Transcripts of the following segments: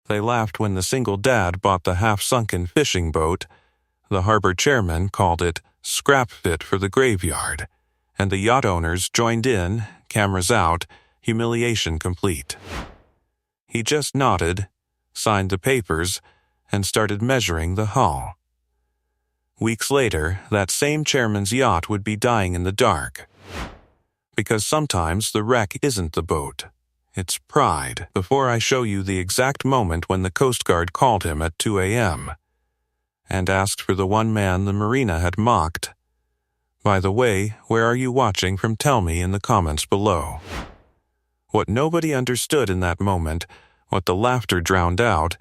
They laughed when the single dad bought the half-sunken fishing boat. The harbor chairman called it scrap fit for the graveyard, and the yacht owners joined in, cameras out, humiliation complete. He just nodded, signed the papers, and started measuring the hull. Weeks later, that same chairman's yacht would be dying in the dark. Because sometimes the wreck isn't the boat. It's pride. Before I show you the exact moment when the Coast Guard called him at 2 a.m. and asked for the one man the marina had mocked. By the way, where are you watching from? Tell me in the comments below. What nobody understood in that moment, what the laughter drowned out,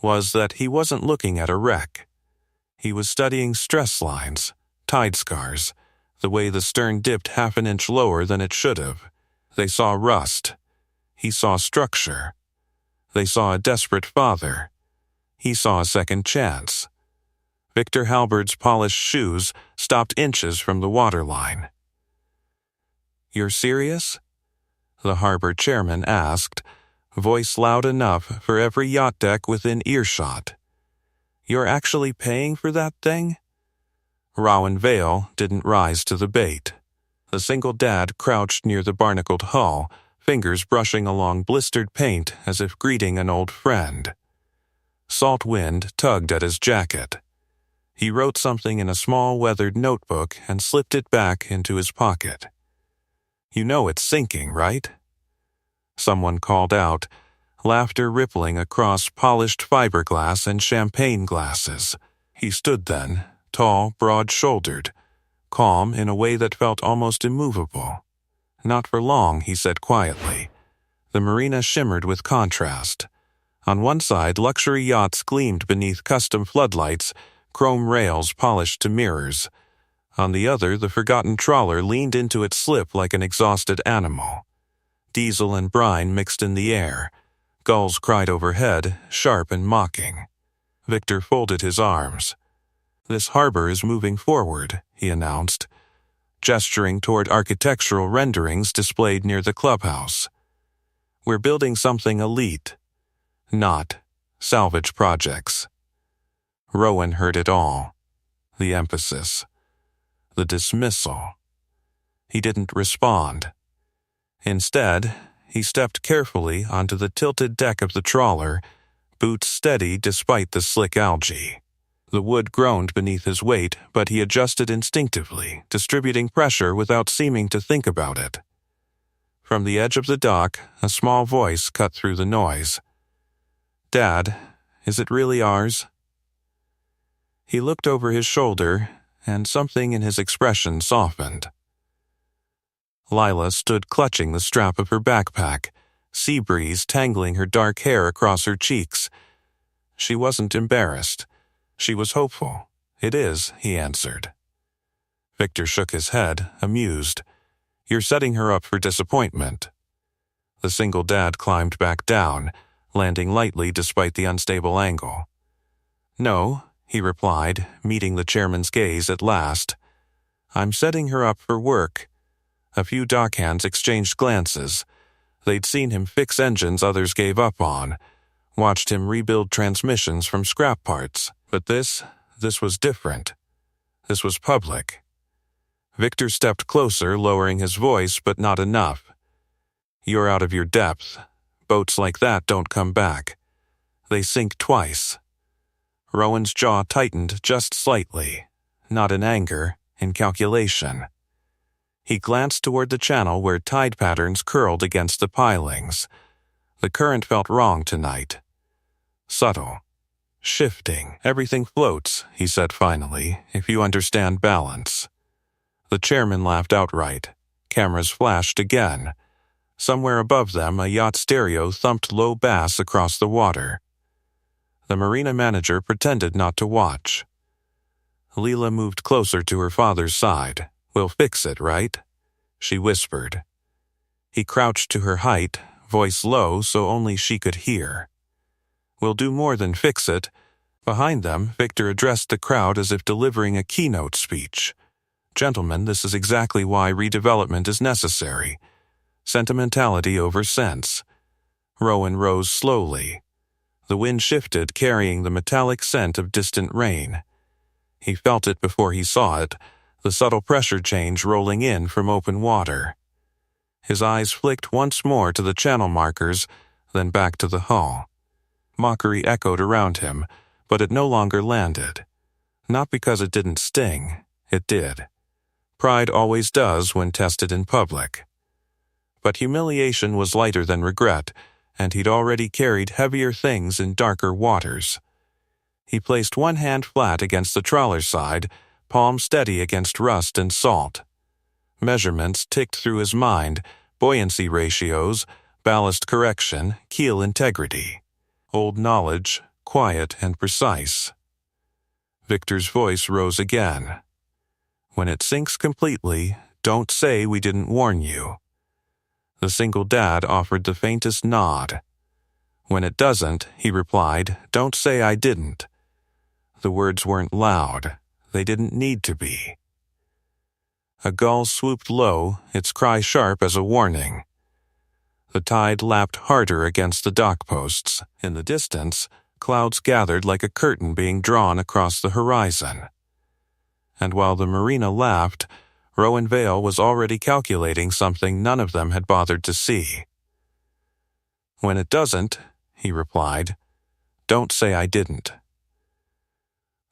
was that he wasn't looking at a wreck. He was studying stress lines, tide scars, the way the stern dipped half an inch lower than it should have. They saw rust. He saw structure. They saw a desperate father. He saw a second chance. Victor Halberd's polished shoes stopped inches from the waterline. "You're serious?" the harbor chairman asked, voice loud enough for every yacht deck within earshot. "You're actually paying for that thing?" Rowan Vale didn't rise to the bait. The single dad crouched near the barnacled hull, fingers brushing along blistered paint as if greeting an old friend. Salt wind tugged at his jacket. He wrote something in a small weathered notebook and slipped it back into his pocket. "You know it's sinking, right?" Someone called out, laughter rippling across polished fiberglass and champagne glasses. He stood then, tall, broad-shouldered, calm in a way that felt almost immovable. "Not for long," he said quietly. The marina shimmered with contrast. On one side, luxury yachts gleamed beneath custom floodlights, chrome rails polished to mirrors. On the other, the forgotten trawler leaned into its slip like an exhausted animal. Diesel and brine mixed in the air. Gulls cried overhead, sharp and mocking. Victor folded his arms. "This harbor is moving forward," he announced, gesturing toward architectural renderings displayed near the clubhouse. "We're building something elite, not salvage projects." Rowan heard it all. The emphasis. The dismissal. He didn't respond. Instead, he stepped carefully onto the tilted deck of the trawler, boots steady despite the slick algae. The wood groaned beneath his weight, but he adjusted instinctively, distributing pressure without seeming to think about it. From the edge of the dock, a small voice cut through the noise. "Dad, is it really ours?" He looked over his shoulder, and something in his expression softened. Lila stood clutching the strap of her backpack, sea breeze tangling her dark hair across her cheeks. She wasn't embarrassed. She was hopeful. "It is," he answered. Victor shook his head, amused. "You're setting her up for disappointment." The single dad climbed back down, landing lightly despite the unstable angle. "No," he replied, meeting the chairman's gaze at last. "I'm setting her up for work." A few dockhands exchanged glances. They'd seen him fix engines others gave up on, watched him rebuild transmissions from scrap parts. But this was different. This was public. Victor stepped closer, lowering his voice, but not enough. "You're out of your depth. Boats like that don't come back. They sink twice." Rowan's jaw tightened just slightly, not in anger, in calculation. He glanced toward the channel where tide patterns curled against the pilings. The current felt wrong tonight. Subtle. Shifting. "Everything floats," he said finally, "if you understand balance." The chairman laughed outright. Cameras flashed again. Somewhere above them, a yacht stereo thumped low bass across the water. The marina manager pretended not to watch. Leela moved closer to her father's side. "We'll fix it, right?" she whispered. He crouched to her height, voice low so only she could hear. "We'll do more than fix it." Behind them, Victor addressed the crowd as if delivering a keynote speech. "Gentlemen, this is exactly why redevelopment is necessary. Sentimentality over sense." Rowan rose slowly. The wind shifted, carrying the metallic scent of distant rain. He felt it before he saw it, the subtle pressure change rolling in from open water. His eyes flicked once more to the channel markers, then back to the hull. Mockery echoed around him, but it no longer landed. Not because it didn't sting, it did. Pride always does when tested in public. But humiliation was lighter than regret, and he'd already carried heavier things in darker waters. He placed one hand flat against the trawler's side, palm steady against rust and salt. Measurements ticked through his mind, buoyancy ratios, ballast correction, keel integrity. Old knowledge, quiet and precise. Victor's voice rose again. When it sinks completely, don't say we didn't warn you. The single dad offered the faintest nod. When it doesn't, he replied, don't say I didn't. The words weren't loud. They didn't need to be. A gull swooped low, its cry sharp as a warning. The tide lapped harder against the dock posts. In the distance, clouds gathered like a curtain being drawn across the horizon. And while the marina laughed, Rowan Vale was already calculating something none of them had bothered to see. When it doesn't, he replied, don't say I didn't.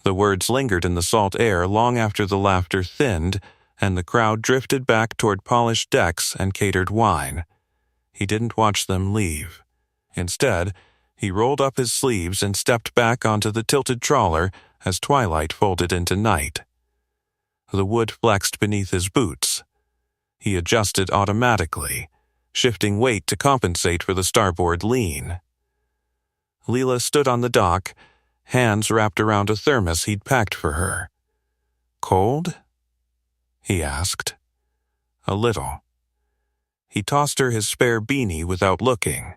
The words lingered in the salt air long after the laughter thinned, and the crowd drifted back toward polished decks and catered wine. He didn't watch them leave. Instead, he rolled up his sleeves and stepped back onto the tilted trawler as twilight folded into night. The wood flexed beneath his boots. He adjusted automatically, shifting weight to compensate for the starboard lean. Leela stood on the dock, hands wrapped around a thermos he'd packed for her. Cold? He asked. A little. He tossed her his spare beanie without looking.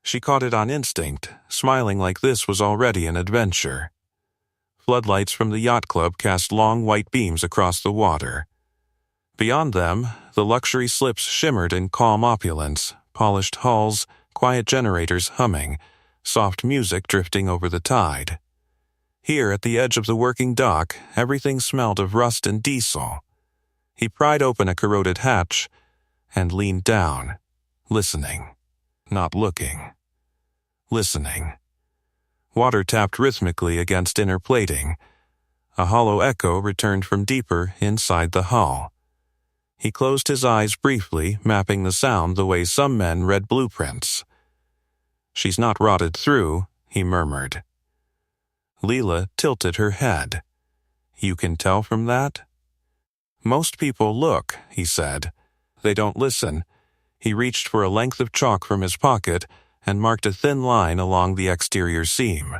She caught it on instinct, smiling like this was already an adventure. Floodlights from the yacht club cast long white beams across the water. Beyond them, the luxury slips shimmered in calm opulence, polished hulls, quiet generators humming, soft music drifting over the tide. Here at the edge of the working dock, everything smelled of rust and diesel. He pried open a corroded hatch and leaned down, listening, not looking. Listening. Water tapped rhythmically against inner plating. A hollow echo returned from deeper inside the hull. He closed his eyes briefly, mapping the sound the way some men read blueprints. She's not rotted through, he murmured. Leela tilted her head. You can tell from that? Most people look, he said. They don't listen. He reached for a length of chalk from his pocket and marked a thin line along the exterior seam.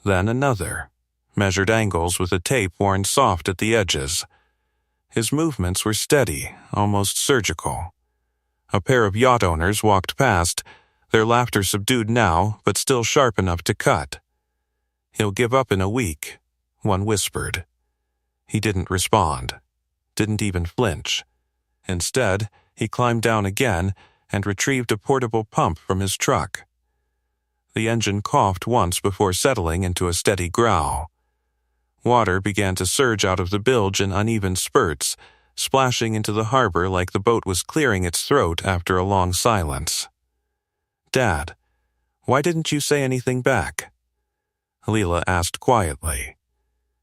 Then another, measured angles with a tape worn soft at the edges. His movements were steady, almost surgical. A pair of yacht owners walked past, their laughter subdued now, but still sharp enough to cut. He'll give up in a week, one whispered. He didn't respond, didn't even flinch. Instead, he climbed down again and retrieved a portable pump from his truck. The engine coughed once before settling into a steady growl. Water began to surge out of the bilge in uneven spurts, splashing into the harbor like the boat was clearing its throat after a long silence. Dad, why didn't you say anything back? Leela asked quietly.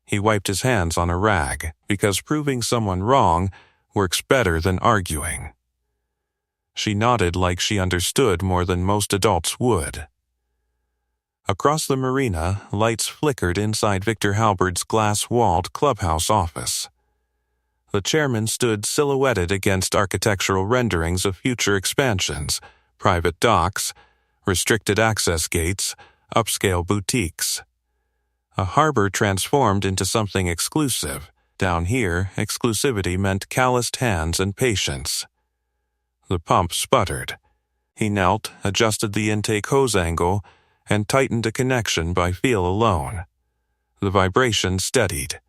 He wiped his hands on a rag, because proving someone wrong works better than arguing. She nodded like she understood more than most adults would. Across the marina, lights flickered inside Victor Halberd's glass-walled clubhouse office. The chairman stood silhouetted against architectural renderings of future expansions, private docks, restricted access gates, upscale boutiques. A harbor transformed into something exclusive. Down here, exclusivity meant calloused hands and patience. The pump sputtered. He knelt, adjusted the intake hose angle, and tightened a connection by feel alone. The vibration steadied.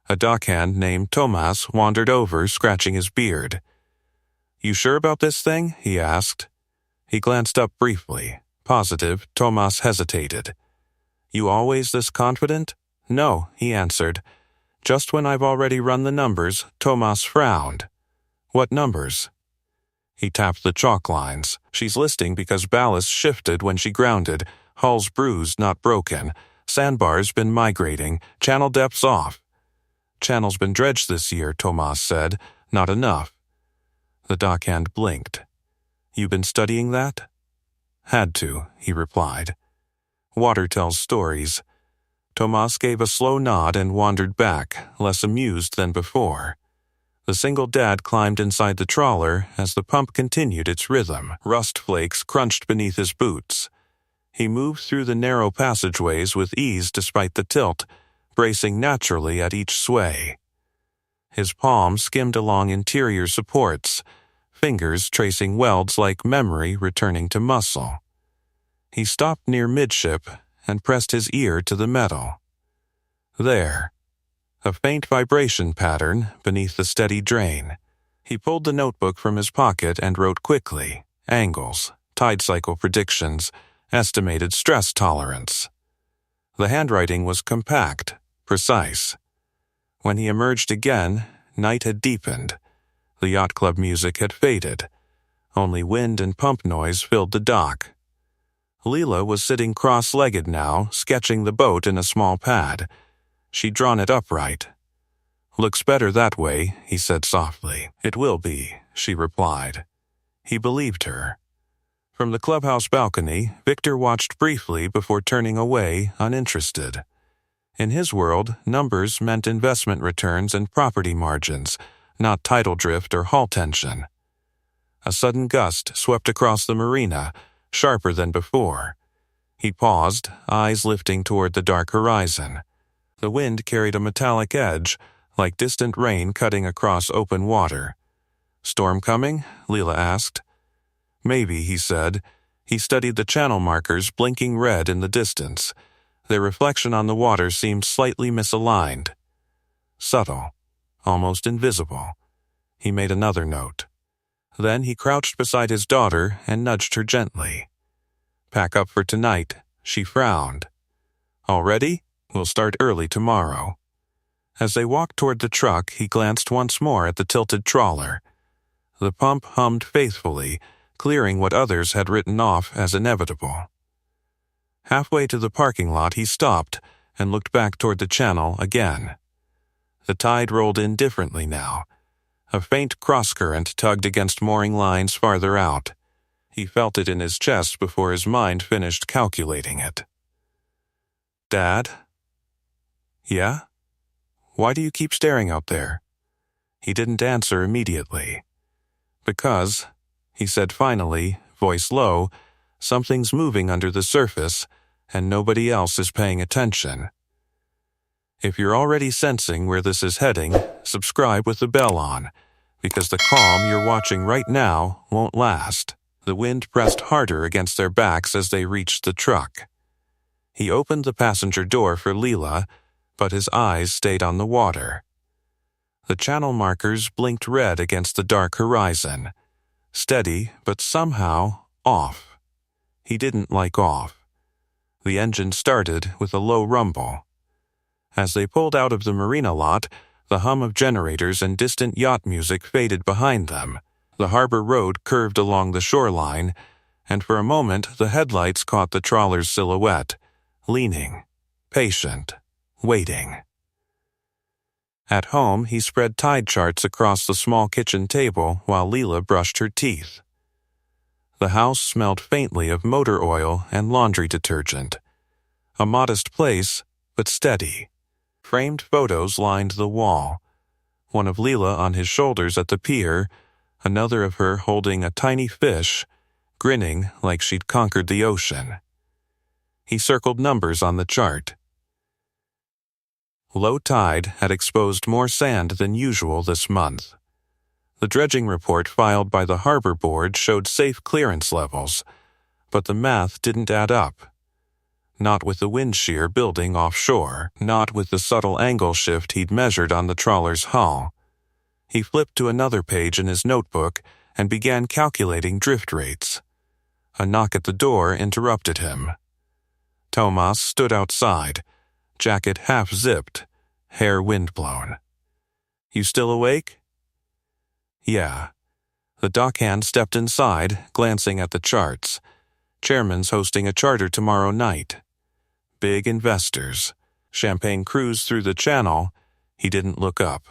A dockhand named Tomas wandered over, scratching his beard. You sure about this thing? He asked. He glanced up briefly, positive, Tomas hesitated. "You always this confident?" "No," he answered. "Just when I've already run the numbers." Tomas frowned. "What numbers?" He tapped the chalk lines. "She's listing because ballast shifted when she grounded, hull's bruised, not broken, sandbar's been migrating, channel depth's off." "Channel's been dredged this year," Tomas said. "Not enough." The dockhand blinked. "You been studying that?" "Had to," he replied. "Water tells stories." Tomas gave a slow nod and wandered back, less amused than before. The single dad climbed inside the trawler as the pump continued its rhythm. Rust flakes crunched beneath his boots. He moved through the narrow passageways with ease despite the tilt, bracing naturally at each sway. His palm skimmed along interior supports, fingers tracing welds like memory returning to muscle. He stopped near midship and pressed his ear to the metal. There. A faint vibration pattern beneath the steady drain. He pulled the notebook from his pocket and wrote quickly. Angles, tide cycle predictions, estimated stress tolerance. The handwriting was compact, precise. When he emerged again, night had deepened. The yacht club music had faded. Only wind and pump noise filled the dock. Leela was sitting cross-legged now, sketching the boat in a small pad. She'd drawn it upright. "Looks better that way," he said softly. "It will be," she replied. He believed her. From the clubhouse balcony, Victor watched briefly before turning away, uninterested. In his world, numbers meant investment returns and property margins, not tidal drift or hull tension. A sudden gust swept across the marina, sharper than before. He paused, eyes lifting toward the dark horizon. The wind carried a metallic edge, like distant rain cutting across open water. "Storm coming?" Leela asked. "Maybe," he said. He studied the channel markers blinking red in the distance. Their reflection on the water seemed slightly misaligned. Subtle, almost invisible. He made another note. Then he crouched beside his daughter and nudged her gently. "Pack up for tonight," she frowned. "Already? We'll start early tomorrow." As they walked toward the truck, he glanced once more at the tilted trawler. The pump hummed faithfully, clearing what others had written off as inevitable. Halfway to the parking lot, he stopped and looked back toward the channel again. The tide rolled in differently now. A faint cross-current tugged against mooring lines farther out. He felt it in his chest before his mind finished calculating it. "Dad?" "Yeah? Why do you keep staring out there?" He didn't answer immediately. "Because," he said finally, voice low, "something's moving under the surface, and nobody else is paying attention." If you're already sensing where this is heading, subscribe with the bell on, because the calm you're watching right now won't last. The wind pressed harder against their backs as they reached the truck. He opened the passenger door for Leela, but his eyes stayed on the water. The channel markers blinked red against the dark horizon. Steady, but somehow off. He didn't like off. The engine started with a low rumble. As they pulled out of the marina lot, the hum of generators and distant yacht music faded behind them. The harbor road curved along the shoreline, and for a moment the headlights caught the trawler's silhouette, leaning, patient, waiting. At home, he spread tide charts across the small kitchen table while Leela brushed her teeth. The house smelled faintly of motor oil and laundry detergent. A modest place, but steady. Framed photos lined the wall. One of Leela on his shoulders at the pier, another of her holding a tiny fish, grinning like she'd conquered the ocean. He circled numbers on the chart. Low tide had exposed more sand than usual this month. The dredging report filed by the harbor board showed safe clearance levels, but the math didn't add up. Not with the wind shear building offshore, not with the subtle angle shift he'd measured on the trawler's hull. He flipped to another page in his notebook and began calculating drift rates. A knock at the door interrupted him. Tomas stood outside, jacket half-zipped, hair windblown. "You still awake?" "Yeah." The dockhand stepped inside, glancing at the charts. Chairman's hosting a charter tomorrow night. Big investors. Champagne cruise through the channel. He didn't look up.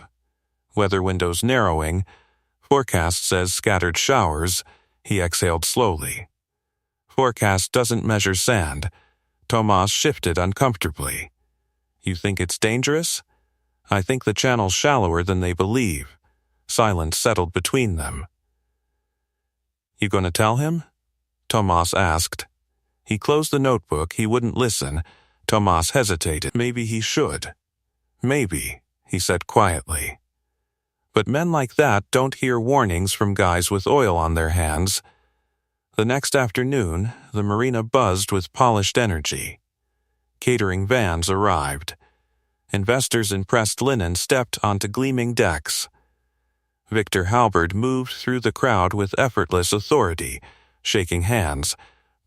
Weather windows narrowing. Forecast says scattered showers. He exhaled slowly. Forecast doesn't measure sand. Tomas shifted uncomfortably. "You think it's dangerous?" "I think the channel's shallower than they believe." Silence settled between them. "You gonna tell him?" Tomas asked. He closed the notebook. He wouldn't listen. Tomas hesitated. Maybe he should. "Maybe," he said quietly. But men like that don't hear warnings from guys with oil on their hands. The next afternoon, the marina buzzed with polished energy. Catering vans arrived. Investors in pressed linen stepped onto gleaming decks. Victor Halberd moved through the crowd with effortless authority, shaking hands,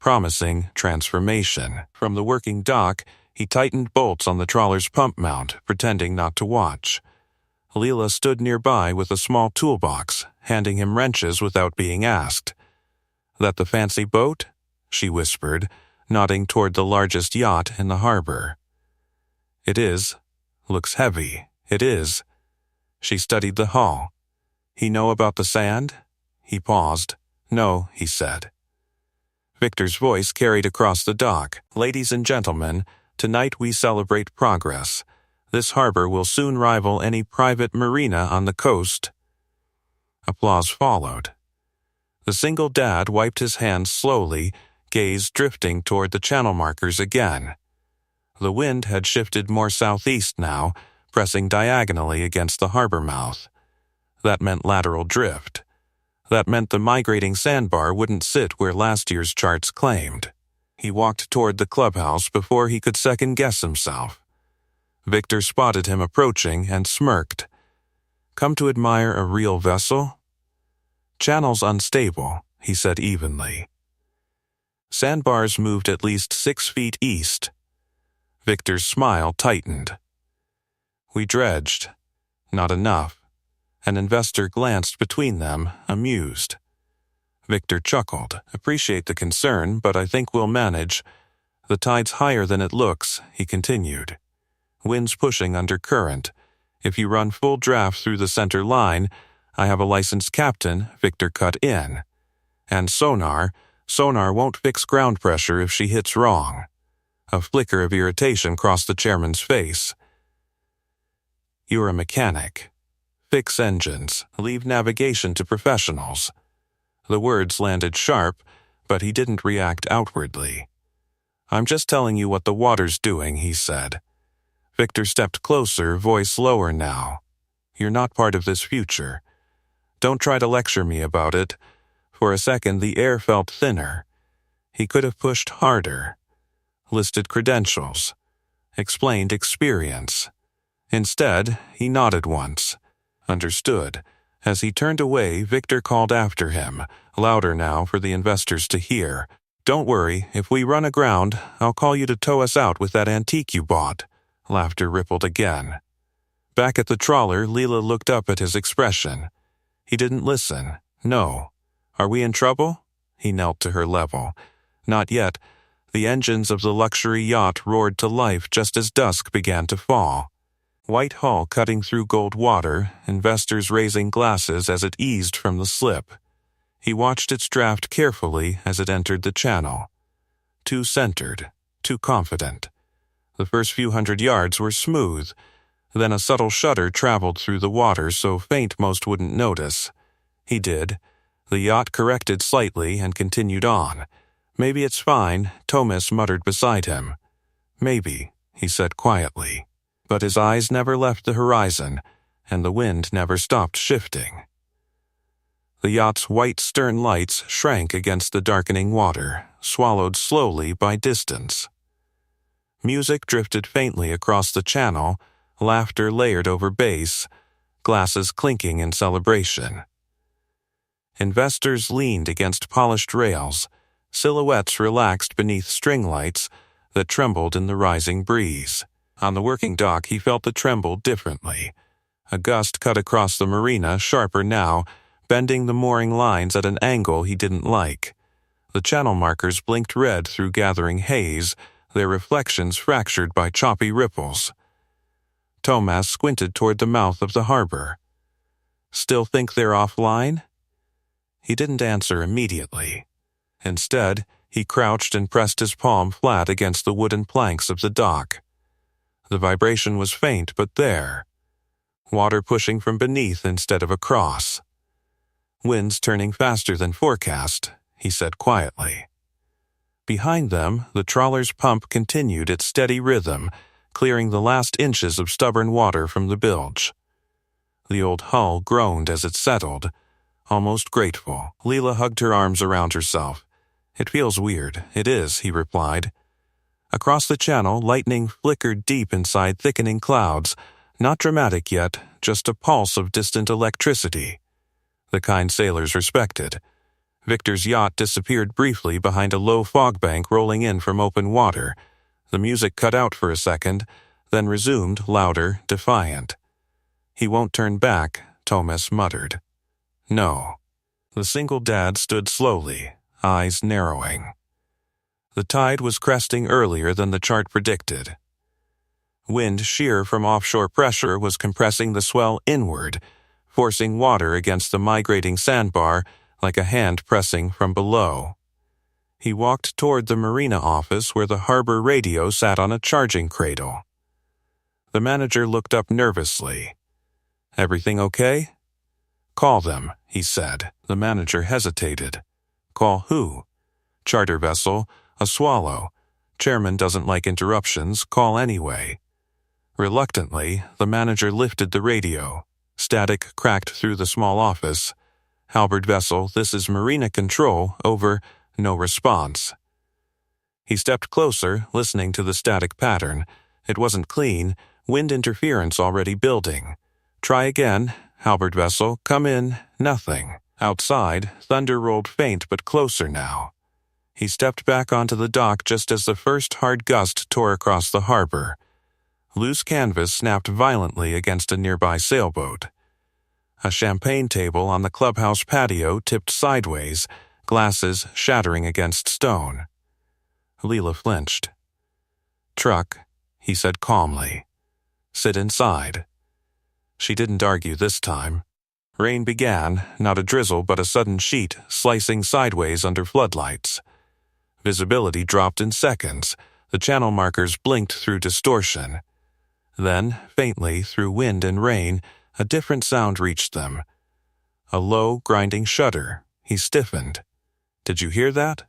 promising transformation. From the working dock, he tightened bolts on the trawler's pump mount, pretending not to watch. Leela stood nearby with a small toolbox, handing him wrenches without being asked. "That the fancy boat?" she whispered, nodding toward the largest yacht in the harbor. "It is. Looks heavy. It is." She studied the hull. "He know about the sand?" He paused. "No," he said. Victor's voice carried across the dock. "Ladies and gentlemen, tonight we celebrate progress. This harbor will soon rival any private marina on the coast." Applause followed. The single dad wiped his hands slowly, gaze drifting toward the channel markers again. The wind had shifted more southeast now, pressing diagonally against the harbor mouth. That meant lateral drift. That meant the migrating sandbar wouldn't sit where last year's charts claimed. He walked toward the clubhouse before he could second-guess himself. Victor spotted him approaching and smirked. "Come to admire a real vessel?" "Channel's unstable," he said evenly. Sandbars moved at least 6 feet east. Victor's smile tightened. "We dredged. Not enough." An investor glanced between them, amused. Victor chuckled. "Appreciate the concern, but I think we'll manage. The tide's higher than it looks," he continued. "Wind's pushing under current. If you run full draft through the center line, I have a licensed captain," Victor cut in. "And sonar won't fix ground pressure if she hits wrong." A flicker of irritation crossed the chairman's face. "You're a mechanic. Fix engines, leave navigation to professionals." The words landed sharp, but he didn't react outwardly. "I'm just telling you what the water's doing," he said. Victor stepped closer, voice lower now. "You're not part of this future. Don't try to lecture me about it." For a second, the air felt thinner. He could have pushed harder. Listed credentials. Explained experience. Instead, he nodded once. Understood. As he turned away, Victor called after him, louder now for the investors to hear. "Don't worry, if we run aground, I'll call you to tow us out with that antique you bought." Laughter rippled again. Back at the trawler, Leela looked up at his expression. He didn't listen. "No. Are we in trouble?" He knelt to her level. "Not yet." The engines of the luxury yacht roared to life just as dusk began to fall. White hull cutting through gold water, investors raising glasses as it eased from the slip. He watched its draft carefully as it entered the channel. Too centered, too confident. The first few hundred yards were smooth. Then a subtle shudder traveled through the water so faint most wouldn't notice. He did. The yacht corrected slightly and continued on. "Maybe it's fine," Thomas muttered beside him. "Maybe," he said quietly. But his eyes never left the horizon, and the wind never stopped shifting. The yacht's white stern lights shrank against the darkening water, swallowed slowly by distance. Music drifted faintly across the channel, laughter layered over bass, glasses clinking in celebration. Investors leaned against polished rails, silhouettes relaxed beneath string lights that trembled in the rising breeze. On the working dock, he felt the tremble differently. A gust cut across the marina, sharper now, bending the mooring lines at an angle he didn't like. The channel markers blinked red through gathering haze, their reflections fractured by choppy ripples. Tomas squinted toward the mouth of the harbor. "Still think they're offline?" He didn't answer immediately. Instead, he crouched and pressed his palm flat against the wooden planks of the dock. The vibration was faint, but there. Water pushing from beneath instead of across. "Wind's turning faster than forecast," he said quietly. Behind them, the trawler's pump continued its steady rhythm, clearing the last inches of stubborn water from the bilge. The old hull groaned as it settled, almost grateful. Leela hugged her arms around herself. "It feels weird." "It is," he replied. Across the channel, lightning flickered deep inside thickening clouds, not dramatic yet, just a pulse of distant electricity. The kind sailors respected. Victor's yacht disappeared briefly behind a low fog bank rolling in from open water. The music cut out for a second, then resumed, louder, defiant. "He won't turn back," Tomas muttered. "No." The single dad stood slowly, eyes narrowing. The tide was cresting earlier than the chart predicted. Wind sheer from offshore pressure was compressing the swell inward, forcing water against the migrating sandbar like a hand pressing from below. He walked toward the marina office where the harbor radio sat on a charging cradle. The manager looked up nervously. "Everything okay?" "Call them," he said. The manager hesitated. "Call who?" "Charter vessel, a Swallow. Chairman doesn't like interruptions, call anyway." Reluctantly, the manager lifted the radio. Static cracked through the small office. "Halberd vessel, this is Marina Control, over." No response. He stepped closer, listening to the static pattern. It wasn't clean, wind interference already building. "Try again. Halberd vessel, come in." Nothing. Outside, thunder rolled faint but closer now. He stepped back onto the dock just as the first hard gust tore across the harbor. Loose canvas snapped violently against a nearby sailboat. A champagne table on the clubhouse patio tipped sideways, glasses shattering against stone. Leela flinched. "Truck," he said calmly. "Sit inside." She didn't argue this time. Rain began, not a drizzle but a sudden sheet, slicing sideways under floodlights. Visibility dropped in seconds. The channel markers blinked through distortion. Then, faintly, through wind and rain, a different sound reached them. A low, grinding shudder. He stiffened. "Did you hear that?"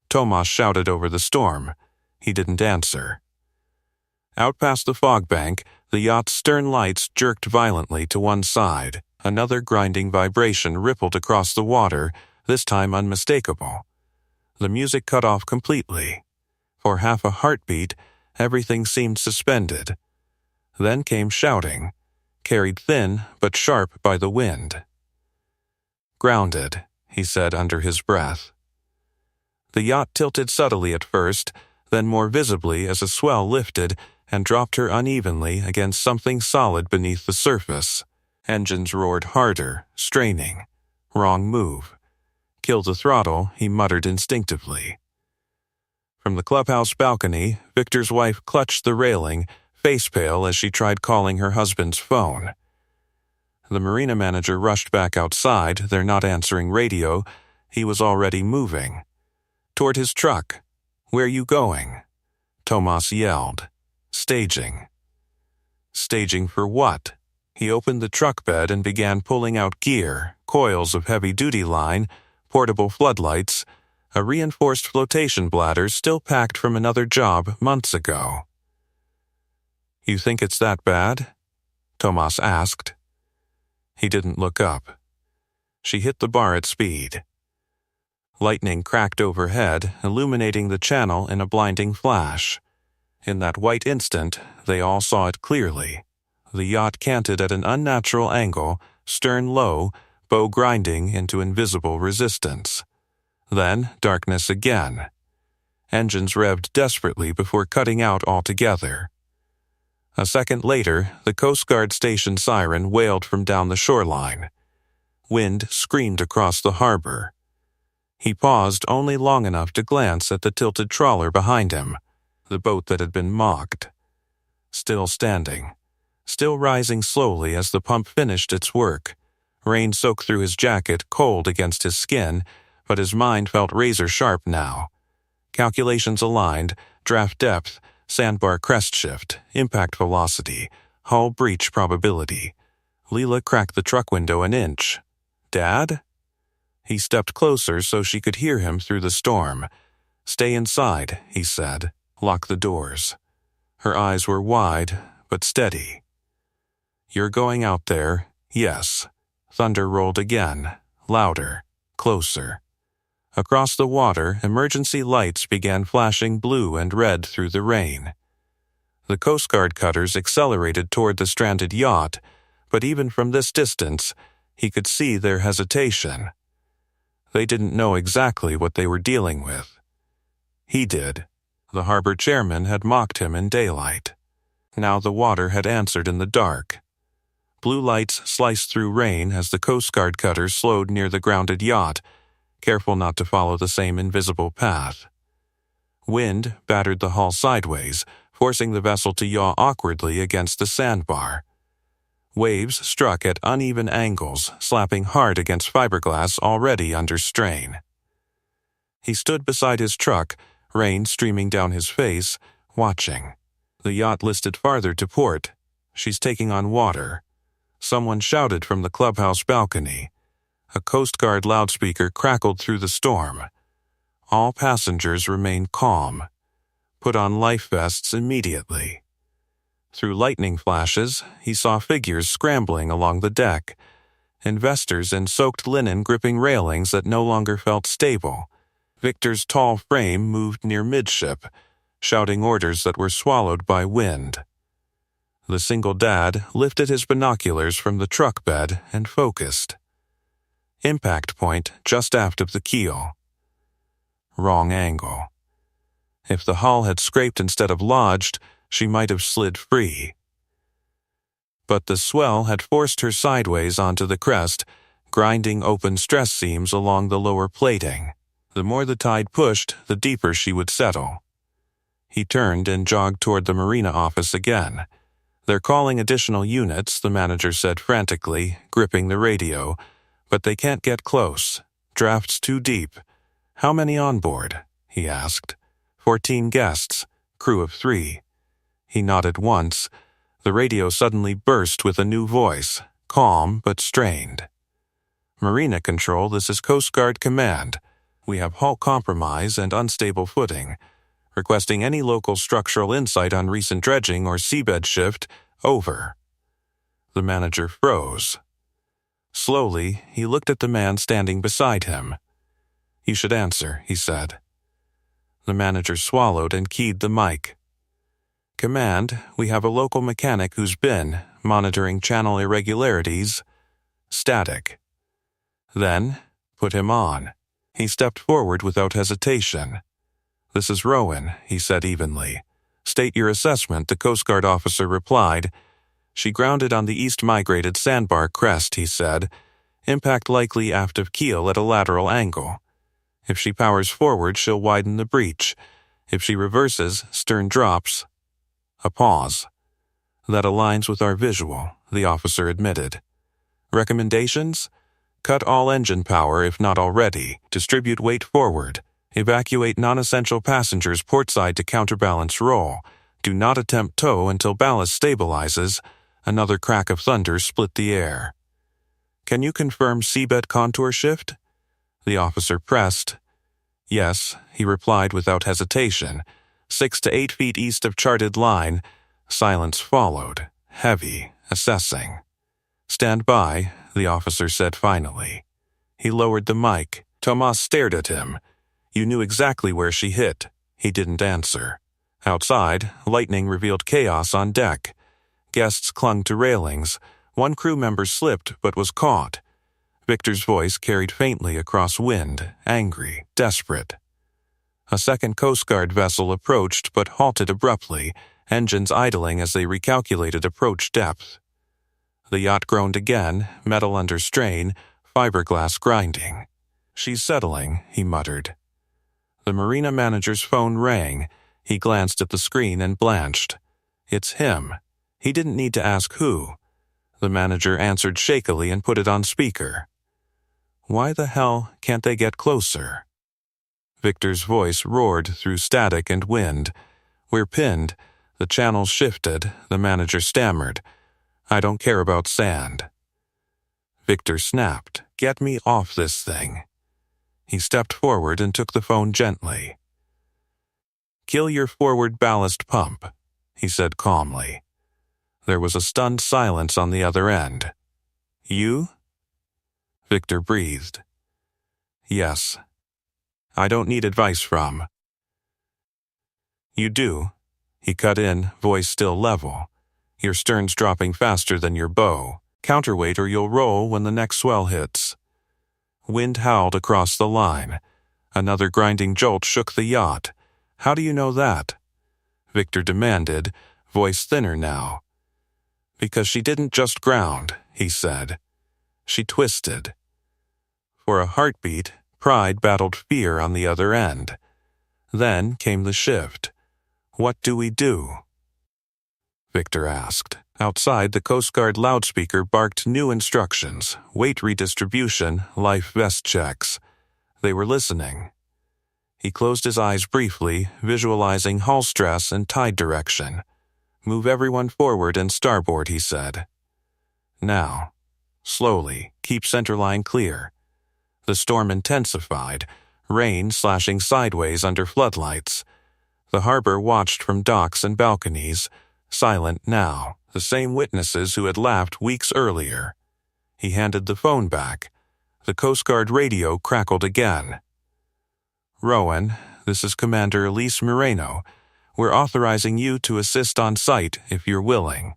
Tomas shouted over the storm. He didn't answer. Out past the fog bank, the yacht's stern lights jerked violently to one side. Another grinding vibration rippled across the water, this time unmistakable. The music cut off completely. For half a heartbeat, everything seemed suspended. Then came shouting, carried thin but sharp by the wind. "Grounded," he said under his breath. The yacht tilted subtly at first, then more visibly as a swell lifted and dropped her unevenly against something solid beneath the surface. Engines roared harder, straining. Wrong move. "Kill the throttle," he muttered instinctively. From the clubhouse balcony, Victor's wife clutched the railing, face pale as she tried calling her husband's phone. The marina manager rushed back outside, their not answering radio. He was already moving. Toward his truck. "Where you going?" Tomas yelled. "Staging." Staging for what? He opened the truck bed and began pulling out gear, coils of heavy-duty line, portable floodlights, a reinforced flotation bladder still packed from another job months ago. "You think it's that bad?" Tomas asked. He didn't look up. She hit the bar at speed. Lightning cracked overhead, illuminating the channel in a blinding flash. In that white instant, they all saw it clearly. The yacht canted at an unnatural angle, stern low, bow grinding into invisible resistance. Then darkness again. Engines revved desperately before cutting out altogether. A second later, the Coast Guard station siren wailed from down the shoreline. Wind screamed across the harbor. He paused only long enough to glance at the tilted trawler behind him, the boat that had been mocked. Still standing, still rising slowly as the pump finished its work. Rain soaked through his jacket, cold against his skin, but his mind felt razor-sharp now. Calculations aligned, draft depth, sandbar crest shift, impact velocity, hull breach probability. Leela cracked the truck window an inch. "Dad?" He stepped closer so she could hear him through the storm. "Stay inside," he said. "Lock the doors." Her eyes were wide, but steady. "You're going out there?" "Yes." Thunder rolled again, louder, closer. Across the water, emergency lights began flashing blue and red through the rain. The Coast Guard cutters accelerated toward the stranded yacht, but even from this distance, he could see their hesitation. They didn't know exactly what they were dealing with. He did. The harbor chairman had mocked him in daylight. Now the water had answered in the dark. Blue lights sliced through rain as the Coast Guard cutters slowed near the grounded yacht, careful not to follow the same invisible path. Wind battered the hull sideways, forcing the vessel to yaw awkwardly against the sandbar. Waves struck at uneven angles, slapping hard against fiberglass already under strain. He stood beside his truck, rain streaming down his face, watching. The yacht listed farther to port. "She's taking on water." Someone shouted from the clubhouse balcony. A Coast Guard loudspeaker crackled through the storm. All passengers remain calm. Put on life vests immediately. Through lightning flashes, he saw figures scrambling along the deck, investors in soaked linen gripping railings that no longer felt stable. Victor's tall frame moved near midship, shouting orders that were swallowed by wind. The single dad lifted his binoculars from the truck bed and focused. Impact point just aft of the keel. Wrong angle. If the hull had scraped instead of lodged, she might have slid free. But the swell had forced her sideways onto the crest, grinding open stress seams along the lower plating. The more the tide pushed, the deeper she would settle. He turned and jogged toward the marina office again. "They're calling additional units," the manager said frantically, gripping the radio. "But they can't get close. Draft's too deep." "How many on board?" he asked. 14 guests, crew of 3. He nodded once. The radio suddenly burst with a new voice, calm but strained. "Marina Control, this is Coast Guard Command. We have hull compromise and unstable footing. Requesting any local structural insight on recent dredging or seabed shift. Over." The manager froze. Slowly, he looked at the man standing beside him. "You should answer," he said. The manager swallowed and keyed the mic. "Command, we have a local mechanic who's been monitoring channel irregularities. Static." "Then, put him on." He stepped forward without hesitation. "This is Rowan," he said evenly. "State your assessment," the Coast Guard officer replied. "She grounded on the east-migrated sandbar crest," he said. "Impact likely aft of keel at a lateral angle. If she powers forward, she'll widen the breach. If she reverses, stern drops." A pause. "That aligns with our visual," the officer admitted. "Recommendations? Cut all engine power if not already. Distribute weight forward. Evacuate non-essential passengers portside to counterbalance roll. Do not attempt tow until ballast stabilizes." Another crack of thunder split the air. "Can you confirm seabed contour shift?" The officer pressed. "Yes," he replied without hesitation. 6 to 8 feet east of charted line. Silence followed, heavy, assessing. "Stand by," the officer said finally. He lowered the mic. Tomas stared at him. "You knew exactly where she hit." He didn't answer. Outside, lightning revealed chaos on deck. Guests clung to railings. One crew member slipped but was caught. Victor's voice carried faintly across wind, angry, desperate. A second Coast Guard vessel approached but halted abruptly, engines idling as they recalculated approach depth. The yacht groaned again, metal under strain, fiberglass grinding. "She's settling," he muttered. The marina manager's phone rang. He glanced at the screen and blanched. It's him. He didn't need to ask who. The manager answered shakily and put it on speaker. "Why the hell can't they get closer?" Victor's voice roared through static and wind. "We're pinned." The channels shifted. The manager stammered. "I don't care about sand." Victor snapped. "Get me off this thing." He stepped forward and took the phone gently. "Kill your forward ballast pump," he said calmly. There was a stunned silence on the other end. "You?" Victor breathed. "Yes. I don't need advice from." "You do," he cut in, voice still level. "Your stern's dropping faster than your bow. Counterweight or you'll roll when the next swell hits." Wind howled across the line. Another grinding jolt shook the yacht. "How do you know that?" Victor demanded, voice thinner now. "Because she didn't just ground," he said. She twisted. For a heartbeat, pride battled fear on the other end. Then came the shift. "What do we do?" Victor asked. Outside, the Coast Guard loudspeaker barked new instructions: weight redistribution, life vest checks. They were listening. He closed his eyes briefly, visualizing hull stress and tide direction. "Move everyone forward and starboard," he said. "Now." Slowly, keep centerline clear. The storm intensified, rain slashing sideways under floodlights. The harbor watched from docks and balconies, silent now, the same witnesses who had laughed weeks earlier. He handed the phone back. The Coast Guard radio crackled again. "Rowan, this is Commander Elise Moreno. We're authorizing you to assist on site if you're willing."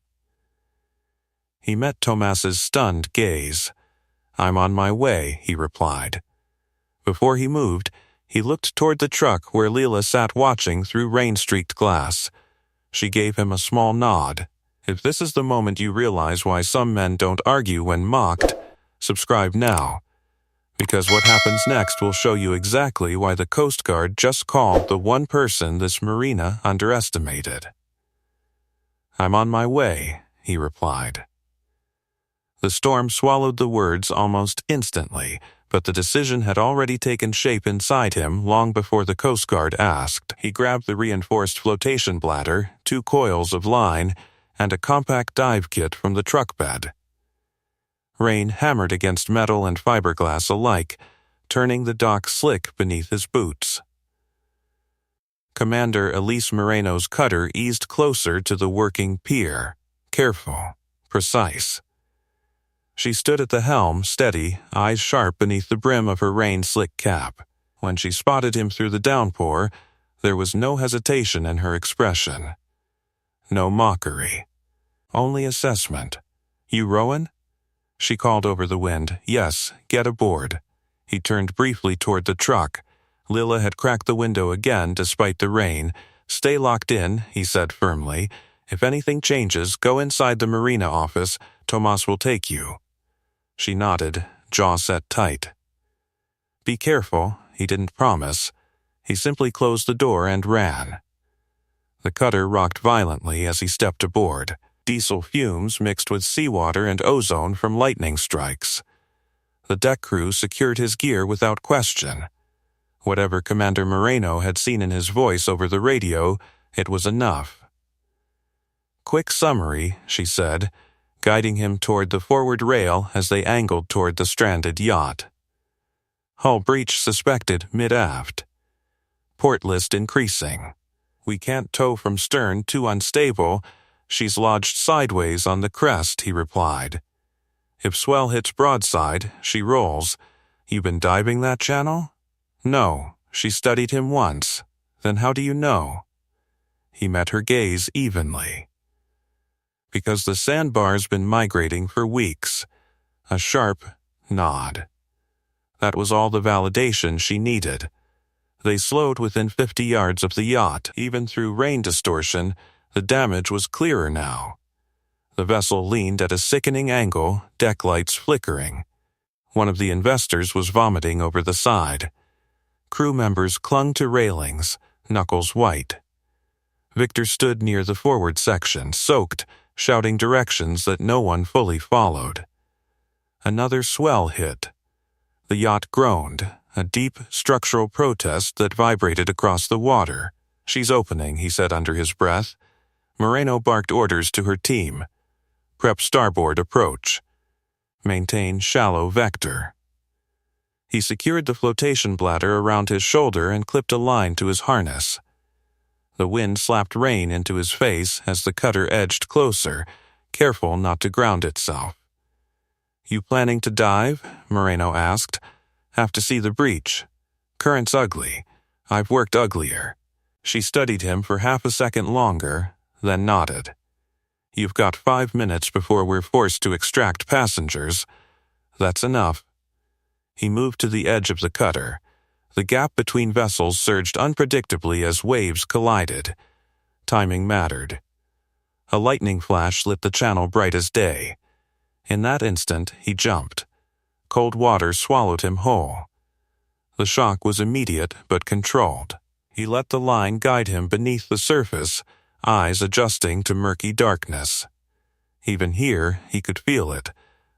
He met Tomas's stunned gaze. "I'm on my way," he replied. Before he moved, he looked toward the truck where Leela sat watching through rain-streaked glass. She gave him a small nod. If this is the moment you realize why some men don't argue when mocked, subscribe now. Because what happens next will show you exactly why the Coast Guard just called the one person this marina underestimated. "I'm on my way," he replied. The storm swallowed the words almost instantly, but the decision had already taken shape inside him long before the Coast Guard asked. He grabbed the reinforced flotation bladder, 2 coils of line, and a compact dive kit from the truck bed. Rain hammered against metal and fiberglass alike, turning the dock slick beneath his boots. Commander Elise Moreno's cutter eased closer to the working pier, careful, precise. She stood at the helm, steady, eyes sharp beneath the brim of her rain-slick cap. When she spotted him through the downpour, there was no hesitation in her expression. No mockery. Only assessment. "You Rowan?" She called over the wind. "Yes, get aboard." He turned briefly toward the truck. Lila had cracked the window again despite the rain. "Stay locked in," he said firmly. "If anything changes, go inside the marina office. Tomas will take you." She nodded, jaw set tight. "Be careful," he didn't promise. He simply closed the door and ran. The cutter rocked violently as he stepped aboard. Diesel fumes mixed with seawater and ozone from lightning strikes. The deck crew secured his gear without question. Whatever Commander Moreno had seen in his voice over the radio, it was enough. "Quick summary," she said, guiding him toward the forward rail as they angled toward the stranded yacht. "Hull breach suspected mid-aft. Port list increasing. We can't tow from stern, too unstable. She's lodged sideways on the crest," he replied. "If swell hits broadside, she rolls. You been diving that channel?" "No, she studied him once. Then how do you know?" He met her gaze evenly. "Because the sandbar's been migrating for weeks. A sharp, nod. That was all the validation she needed. They slowed within 50 yards of the yacht. Even through rain distortion, the damage was clearer now. The vessel leaned at a sickening angle, deck lights flickering. One of the investors was vomiting over the side. Crew members clung to railings, knuckles white. Victor stood near the forward section, soaked, shouting directions that no one fully followed. Another swell hit. The yacht groaned, a deep structural protest that vibrated across the water. "She's opening," he said under his breath. Moreno barked orders to her team. "Prep starboard approach. Maintain shallow vector." He secured the flotation bladder around his shoulder and clipped a line to his harness. The wind slapped rain into his face as the cutter edged closer, careful not to ground itself. "You planning to dive?" Moreno asked. "Have to see the breach. Current's ugly. I've worked uglier." She studied him for half a second longer, then nodded. "You've got 5 minutes before we're forced to extract passengers. That's enough." He moved to the edge of the cutter. The gap between vessels surged unpredictably as waves collided. Timing mattered. A lightning flash lit the channel bright as day. In that instant, he jumped. Cold water swallowed him whole. The shock was immediate but controlled. He let the line guide him beneath the surface, eyes adjusting to murky darkness. Even here, he could feel it,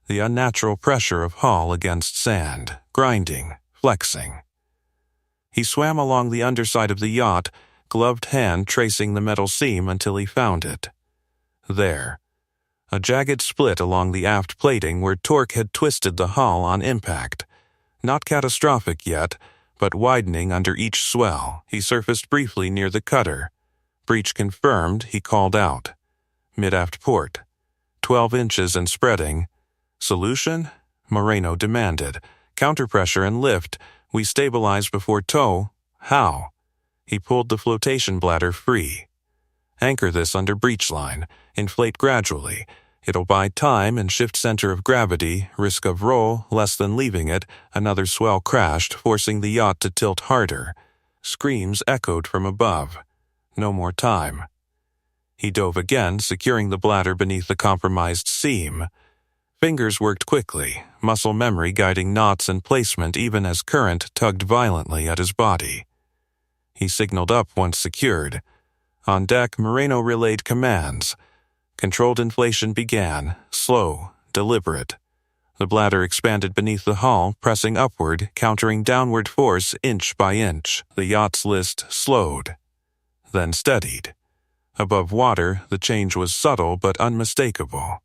the unnatural pressure of hull against sand, grinding, flexing. He swam along the underside of the yacht, gloved hand tracing the metal seam until he found it. There. A jagged split along the aft plating where torque had twisted the hull on impact. Not catastrophic yet, but widening under each swell. He surfaced briefly near the cutter. Breach confirmed, he called out. Mid-aft port. 12 inches and spreading. "Solution?" Moreno demanded. "Counterpressure and lift. We stabilize before tow." "How?" He pulled the flotation bladder free. "Anchor this under breach line. Inflate gradually. It'll buy time and shift center of gravity, risk of roll, less than leaving it." Another swell crashed, forcing the yacht to tilt harder. Screams echoed from above. No more time. He dove again, securing the bladder beneath the compromised seam. Fingers worked quickly, muscle memory guiding knots and placement even as current tugged violently at his body. He signaled up once secured. On deck, Moreno relayed commands. Controlled inflation began, slow, deliberate. The bladder expanded beneath the hull, pressing upward, countering downward force inch by inch. The yacht's list slowed, then steadied. Above water, the change was subtle but unmistakable.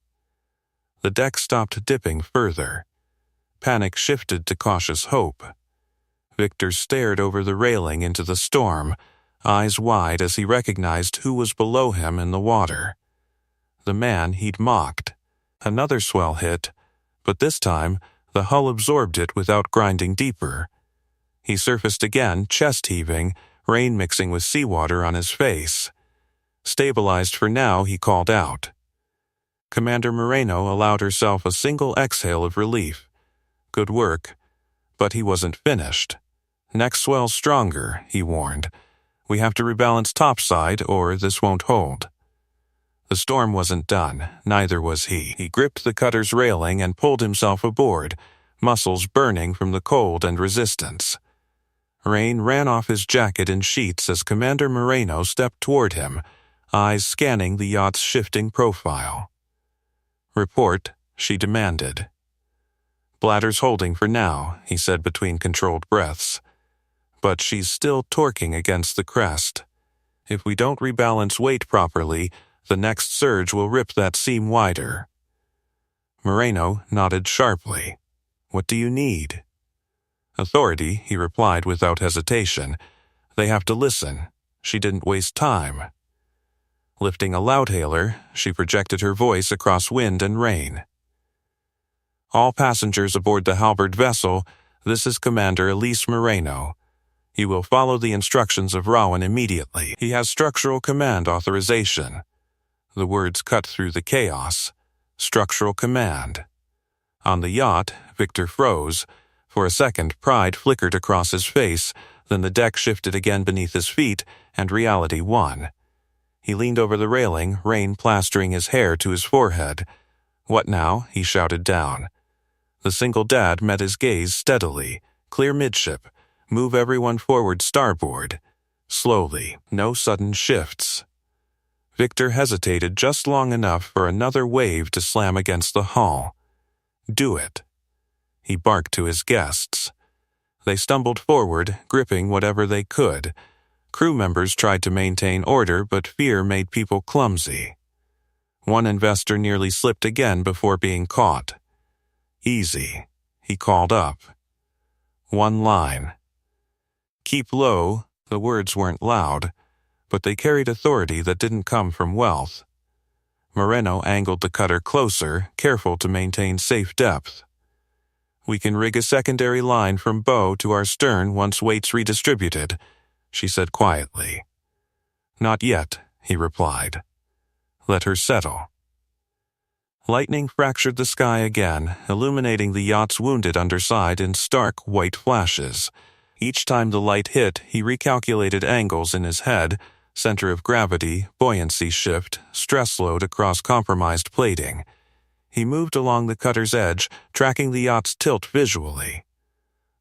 The deck stopped dipping further. Panic shifted to cautious hope. Victor stared over the railing into the storm, eyes wide as he recognized who was below him in the water. The man he'd mocked. Another swell hit, but this time the hull absorbed it without grinding deeper. He surfaced again, chest heaving, rain mixing with seawater on his face. Stabilized for now, he called out. Commander Moreno allowed herself a single exhale of relief. Good work, but he wasn't finished. "Next swell's stronger," he warned. "We have to rebalance topside or this won't hold." The storm wasn't done, neither was he. He gripped the cutter's railing and pulled himself aboard, muscles burning from the cold and resistance. Rain ran off his jacket in sheets as Commander Moreno stepped toward him, eyes scanning the yacht's shifting profile. "Report," she demanded. "Bladder's holding for now," he said between controlled breaths. "But she's still torquing against the crest. If we don't rebalance weight properly, the next surge will rip that seam wider." Moreno nodded sharply. "What do you need?" "Authority," he replied without hesitation. "They have to listen." She didn't waste time. Lifting a loudhailer, she projected her voice across wind and rain. "All passengers aboard the halberd vessel, this is Commander Elise Moreno. You will follow the instructions of Rowan immediately. He has structural command authorization." The words cut through the chaos. Structural command. On the yacht, Victor froze. For a second, pride flickered across his face, then the deck shifted again beneath his feet, and reality won. He leaned over the railing, rain plastering his hair to his forehead. "What now?" he shouted down. The single dad met his gaze steadily. "Clear midship. Move everyone forward starboard. Slowly, no sudden shifts." Victor hesitated just long enough for another wave to slam against the hull. "Do it," he barked to his guests. They stumbled forward, gripping whatever they could. Crew members tried to maintain order, but fear made people clumsy. One investor nearly slipped again before being caught. "Easy," he called up. One line. "Keep low." The words weren't loud, but they carried authority that didn't come from wealth. Moreno angled the cutter closer, careful to maintain safe depth. "We can rig a secondary line from bow to our stern once weight's redistributed," she said quietly. "Not yet," he replied. "Let her settle." Lightning fractured the sky again, illuminating the yacht's wounded underside in stark white flashes. Each time the light hit, he recalculated angles in his head, center of gravity, buoyancy shift, stress load across compromised plating. He moved along the cutter's edge, tracking the yacht's tilt visually.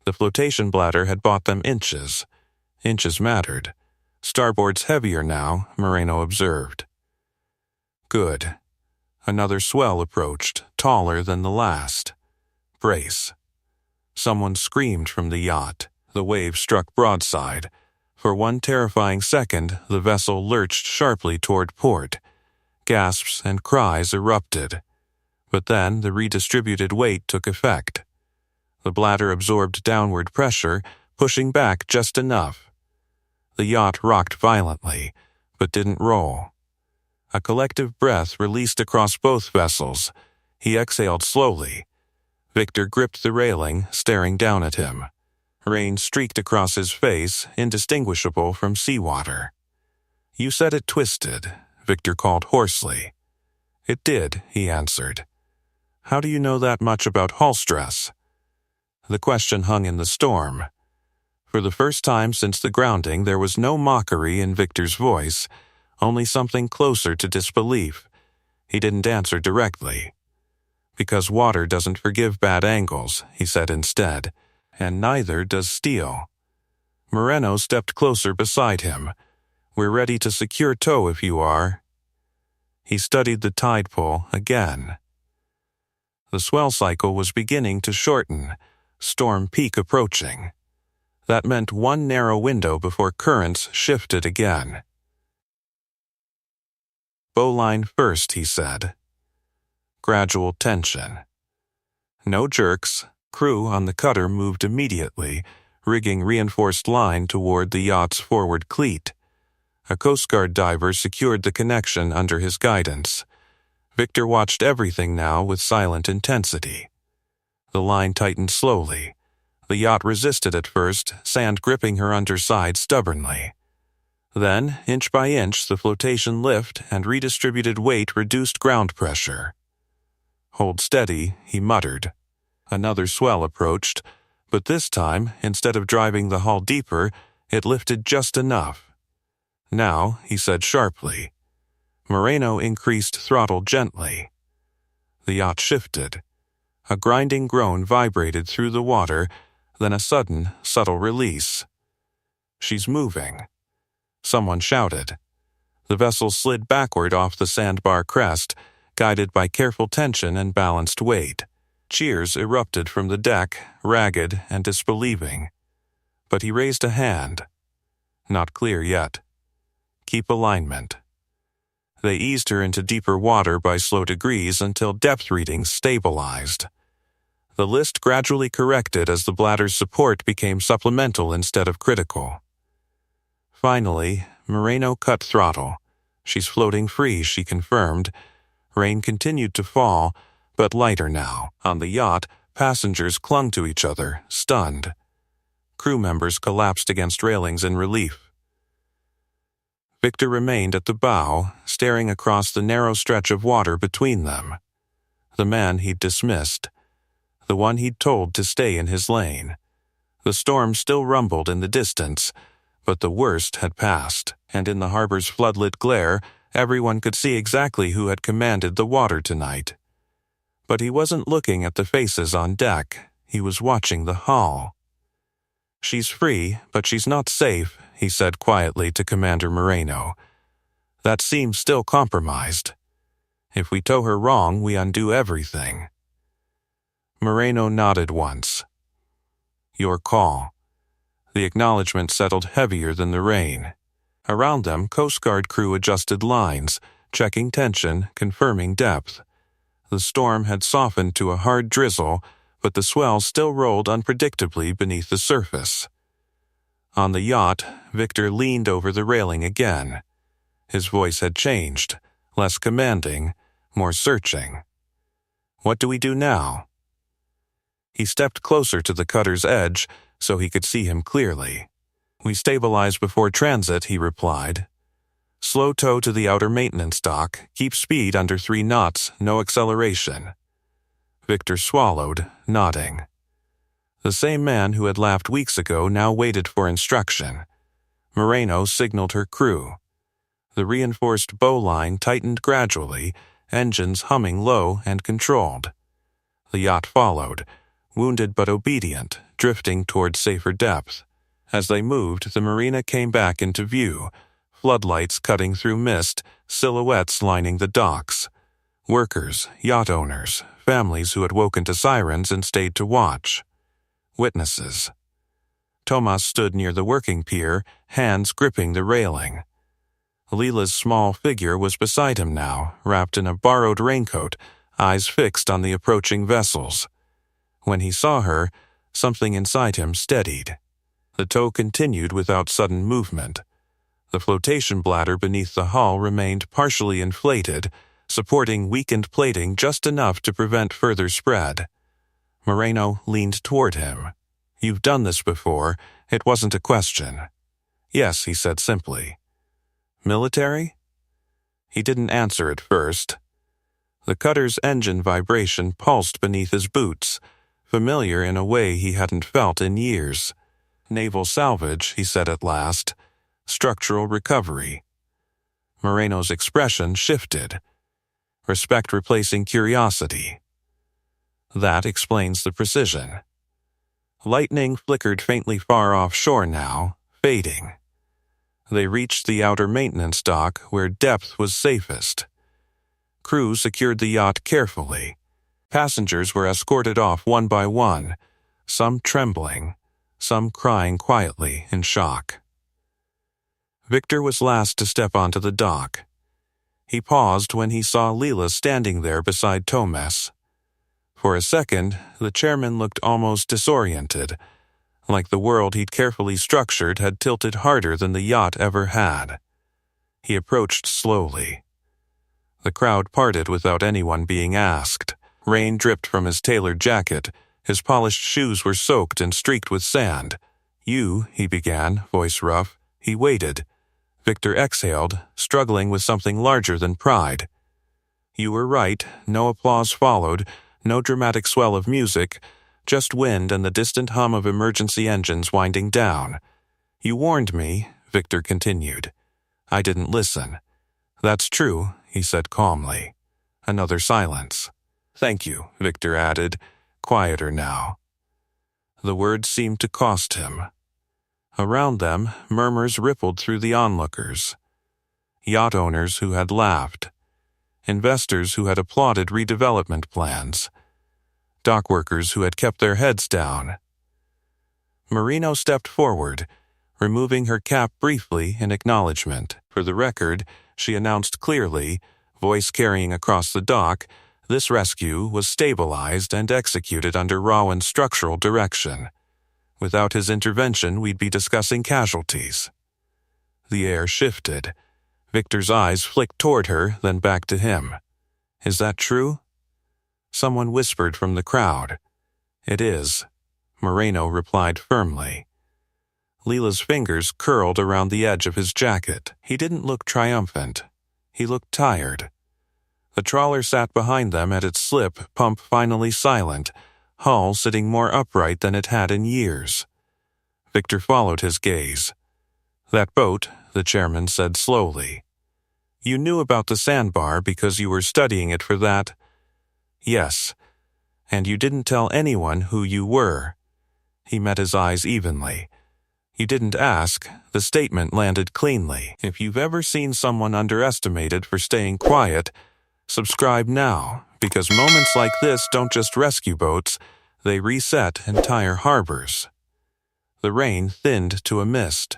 The flotation bladder had bought them inches. Inches mattered. "Starboard's heavier now," Moreno observed. "Good." Another swell approached, taller than the last. "Brace." Someone screamed from the yacht. The wave struck broadside. For one terrifying second, the vessel lurched sharply toward port. Gasps and cries erupted. But then the redistributed weight took effect. The bladder absorbed downward pressure, pushing back just enough. The yacht rocked violently, but didn't roll. A collective breath released across both vessels. He exhaled slowly. Victor gripped the railing, staring down at him. Rain streaked across his face, indistinguishable from seawater. "You said it twisted," Victor called hoarsely. "It did," he answered. "How do you know that much about hull stress?" The question hung in the storm. For the first time since the grounding, there was no mockery in Victor's voice, only something closer to disbelief. He didn't answer directly. "Because water doesn't forgive bad angles," he said instead, "and neither does steel." Moreno stepped closer beside him. "We're ready to secure tow if you are." He studied the tide pull again. The swell cycle was beginning to shorten, storm peak approaching. That meant one narrow window before currents shifted again. "Bowline first," he said. Gradual tension. No jerks. Crew on the cutter moved immediately, rigging reinforced line toward the yacht's forward cleat. A Coast Guard diver secured the connection under his guidance. Victor watched everything now with silent intensity. The line tightened slowly. The yacht resisted at first, sand gripping her underside stubbornly. Then, inch by inch, the flotation lift and redistributed weight reduced ground pressure. "Hold steady," he muttered. Another swell approached, but this time, instead of driving the hull deeper, it lifted just enough. "Now," he said sharply. Moreno increased throttle gently. The yacht shifted. A grinding groan vibrated through the water, then a sudden, subtle release. "She's moving." Someone shouted. The vessel slid backward off the sandbar crest, guided by careful tension and balanced weight. Cheers erupted from the deck, ragged and disbelieving. But he raised a hand. "Not clear yet. Keep alignment." They eased her into deeper water by slow degrees until depth readings stabilized. The list gradually corrected as the bladder's support became supplemental instead of critical. Finally, Moreno cut throttle. "She's floating free," she confirmed. Rain continued to fall, but lighter now. On the yacht, passengers clung to each other, stunned. Crew members collapsed against railings in relief. Victor remained at the bow, staring across the narrow stretch of water between them. The man he'd dismissed. the one he'd told to stay in his lane. The storm still rumbled in the distance, but the worst had passed, and in the harbor's floodlit glare, everyone could see exactly who had commanded the water tonight. But he wasn't looking at the faces on deck, he was watching the hull. "She's free, but she's not safe," he said quietly to Commander Moreno. "That seam's still compromised. If we tow her wrong, we undo everything." Moreno nodded once. "Your call." The acknowledgement settled heavier than the rain. Around them, Coast Guard crew adjusted lines, checking tension, confirming depth. The storm had softened to a hard drizzle, but the swell still rolled unpredictably beneath the surface. On the yacht, Victor leaned over the railing again. His voice had changed, less commanding, more searching. "What do we do now?" He stepped closer to the cutter's edge so he could see him clearly. "We stabilize before transit," he replied. "Slow tow to the outer maintenance dock, keep speed under 3 knots, no acceleration." Victor swallowed, nodding. The same man who had laughed weeks ago now waited for instruction. Moreno signaled her crew. The reinforced bowline tightened gradually, engines humming low and controlled. The yacht followed, wounded but obedient, drifting toward safer depth. As they moved, the marina came back into view, floodlights cutting through mist, silhouettes lining the docks. Workers, yacht owners, families who had woken to sirens and stayed to watch. Witnesses. Tomas stood near the working pier, hands gripping the railing. Leela's small figure was beside him now, wrapped in a borrowed raincoat, eyes fixed on the approaching vessels. When he saw her, something inside him steadied. The tow continued without sudden movement. The flotation bladder beneath the hull remained partially inflated, supporting weakened plating just enough to prevent further spread. Moreno leaned toward him. "You've done this before. It wasn't a question." "Yes," he said simply. "Military?" He didn't answer at first. The cutter's engine vibration pulsed beneath his boots, familiar in a way he hadn't felt in years. "Naval salvage," he said at last. "Structural recovery." Moreno's expression shifted. Respect replacing curiosity. That explains the precision. Lightning flickered faintly far offshore now, fading. They reached the outer maintenance dock where depth was safest. Crew secured the yacht carefully. Passengers were escorted off one by one, some trembling, some crying quietly in shock. Victor was last to step onto the dock. He paused when he saw Leela standing there beside Tomas. For a second, the chairman looked almost disoriented, like the world he'd carefully structured had tilted harder than the yacht ever had. He approached slowly. The crowd parted without anyone being asked. Rain dripped from his tailored jacket. His polished shoes were soaked and streaked with sand. "You," he began, voice rough. He waited. Victor exhaled, struggling with something larger than pride. "You were right. No applause followed. No dramatic swell of music, just wind and the distant hum of emergency engines winding down. You warned me," Victor continued. "I didn't listen." "That's true," he said calmly. Another silence. "Thank you," Victor added, quieter now. The words seemed to cost him. Around them, murmurs rippled through the onlookers. Yacht owners who had laughed. Investors who had applauded redevelopment plans. Dock workers who had kept their heads down. Moreno stepped forward, removing her cap briefly in acknowledgement. For the record, she announced clearly, voice carrying across the dock, this rescue was stabilized and executed under Rowan's structural direction. Without his intervention, we'd be discussing casualties. The air shifted. Victor's eyes flicked toward her, then back to him. "Is that true?" Someone whispered from the crowd. "It is," Moreno replied firmly. Leela's fingers curled around the edge of his jacket. He didn't look triumphant. He looked tired. The trawler sat behind them at its slip, pump finally silent, hull sitting more upright than it had in years. Victor followed his gaze. "That boat," the chairman said slowly. "You knew about the sandbar because you were studying it for that?" "Yes. And you didn't tell anyone who you were." He met his eyes evenly. "You didn't ask." The statement landed cleanly. If you've ever seen someone underestimated for staying quiet, subscribe now, because moments like this don't just rescue boats, they reset entire harbors. The rain thinned to a mist.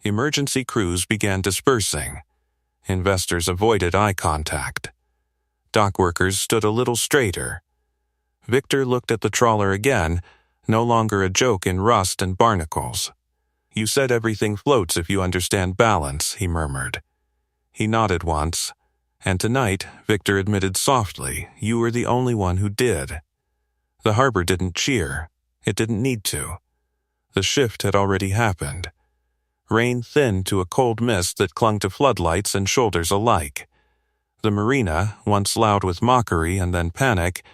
Emergency crews began dispersing. Investors avoided eye contact. Dock workers stood a little straighter. Victor looked at the trawler again, no longer a joke in rust and barnacles. "You said everything floats if you understand balance," he murmured. He nodded once, and tonight, Victor admitted softly, you were the only one who did. The harbor didn't cheer. It didn't need to. The shift had already happened. Rain thinned to a cold mist that clung to floodlights and shoulders alike. The marina, once loud with mockery and then panic,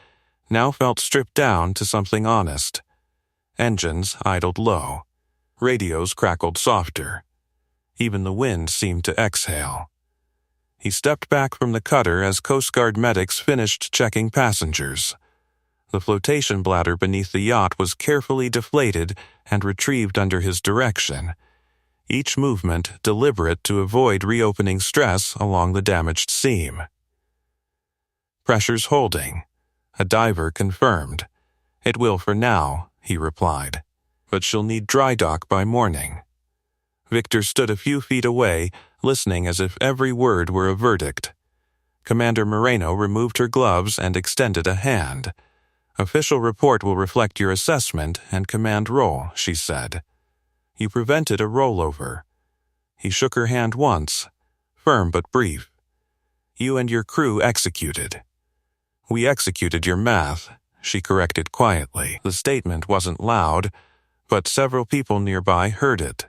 now felt stripped down to something honest. Engines idled low. Radios crackled softer. Even the wind seemed to exhale. He stepped back from the cutter as Coast Guard medics finished checking passengers. The flotation bladder beneath the yacht was carefully deflated and retrieved under his direction, each movement deliberate to avoid reopening stress along the damaged seam. "Pressure's holding," a diver confirmed. "It will for now," he replied, "but she'll need dry dock by morning." Victor stood a few feet away, listening as if every word were a verdict. Commander Moreno removed her gloves and extended a hand. "Official report will reflect your assessment and command role," she said. "You prevented a rollover." He shook her hand once, firm but brief. "You and your crew executed." "We executed your math," she corrected quietly. The statement wasn't loud, but several people nearby heard it.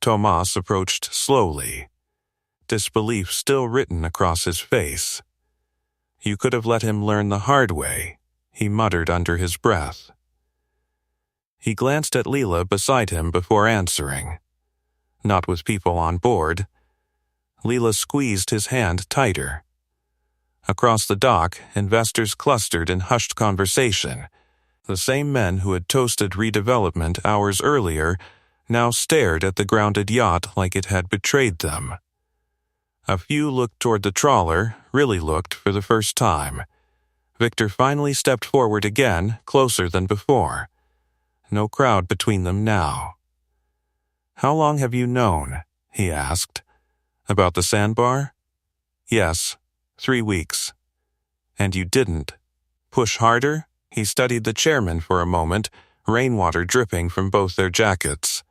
Tomas approached slowly, disbelief still written across his face. "You could have let him learn the hard way," he muttered under his breath. He glanced at Leela beside him before answering. "Not with people on board." Leela squeezed his hand tighter. Across the dock, investors clustered in hushed conversation. The same men who had toasted redevelopment hours earlier now stared at the grounded yacht like it had betrayed them. A few looked toward the trawler, really looked for the first time. Victor finally stepped forward again, closer than before. No crowd between them now. "How long have you known?" he asked. "About the sandbar?" "Yes, 3 weeks." "And you didn't push harder?" He studied the chairman for a moment, rainwater dripping from both their jackets.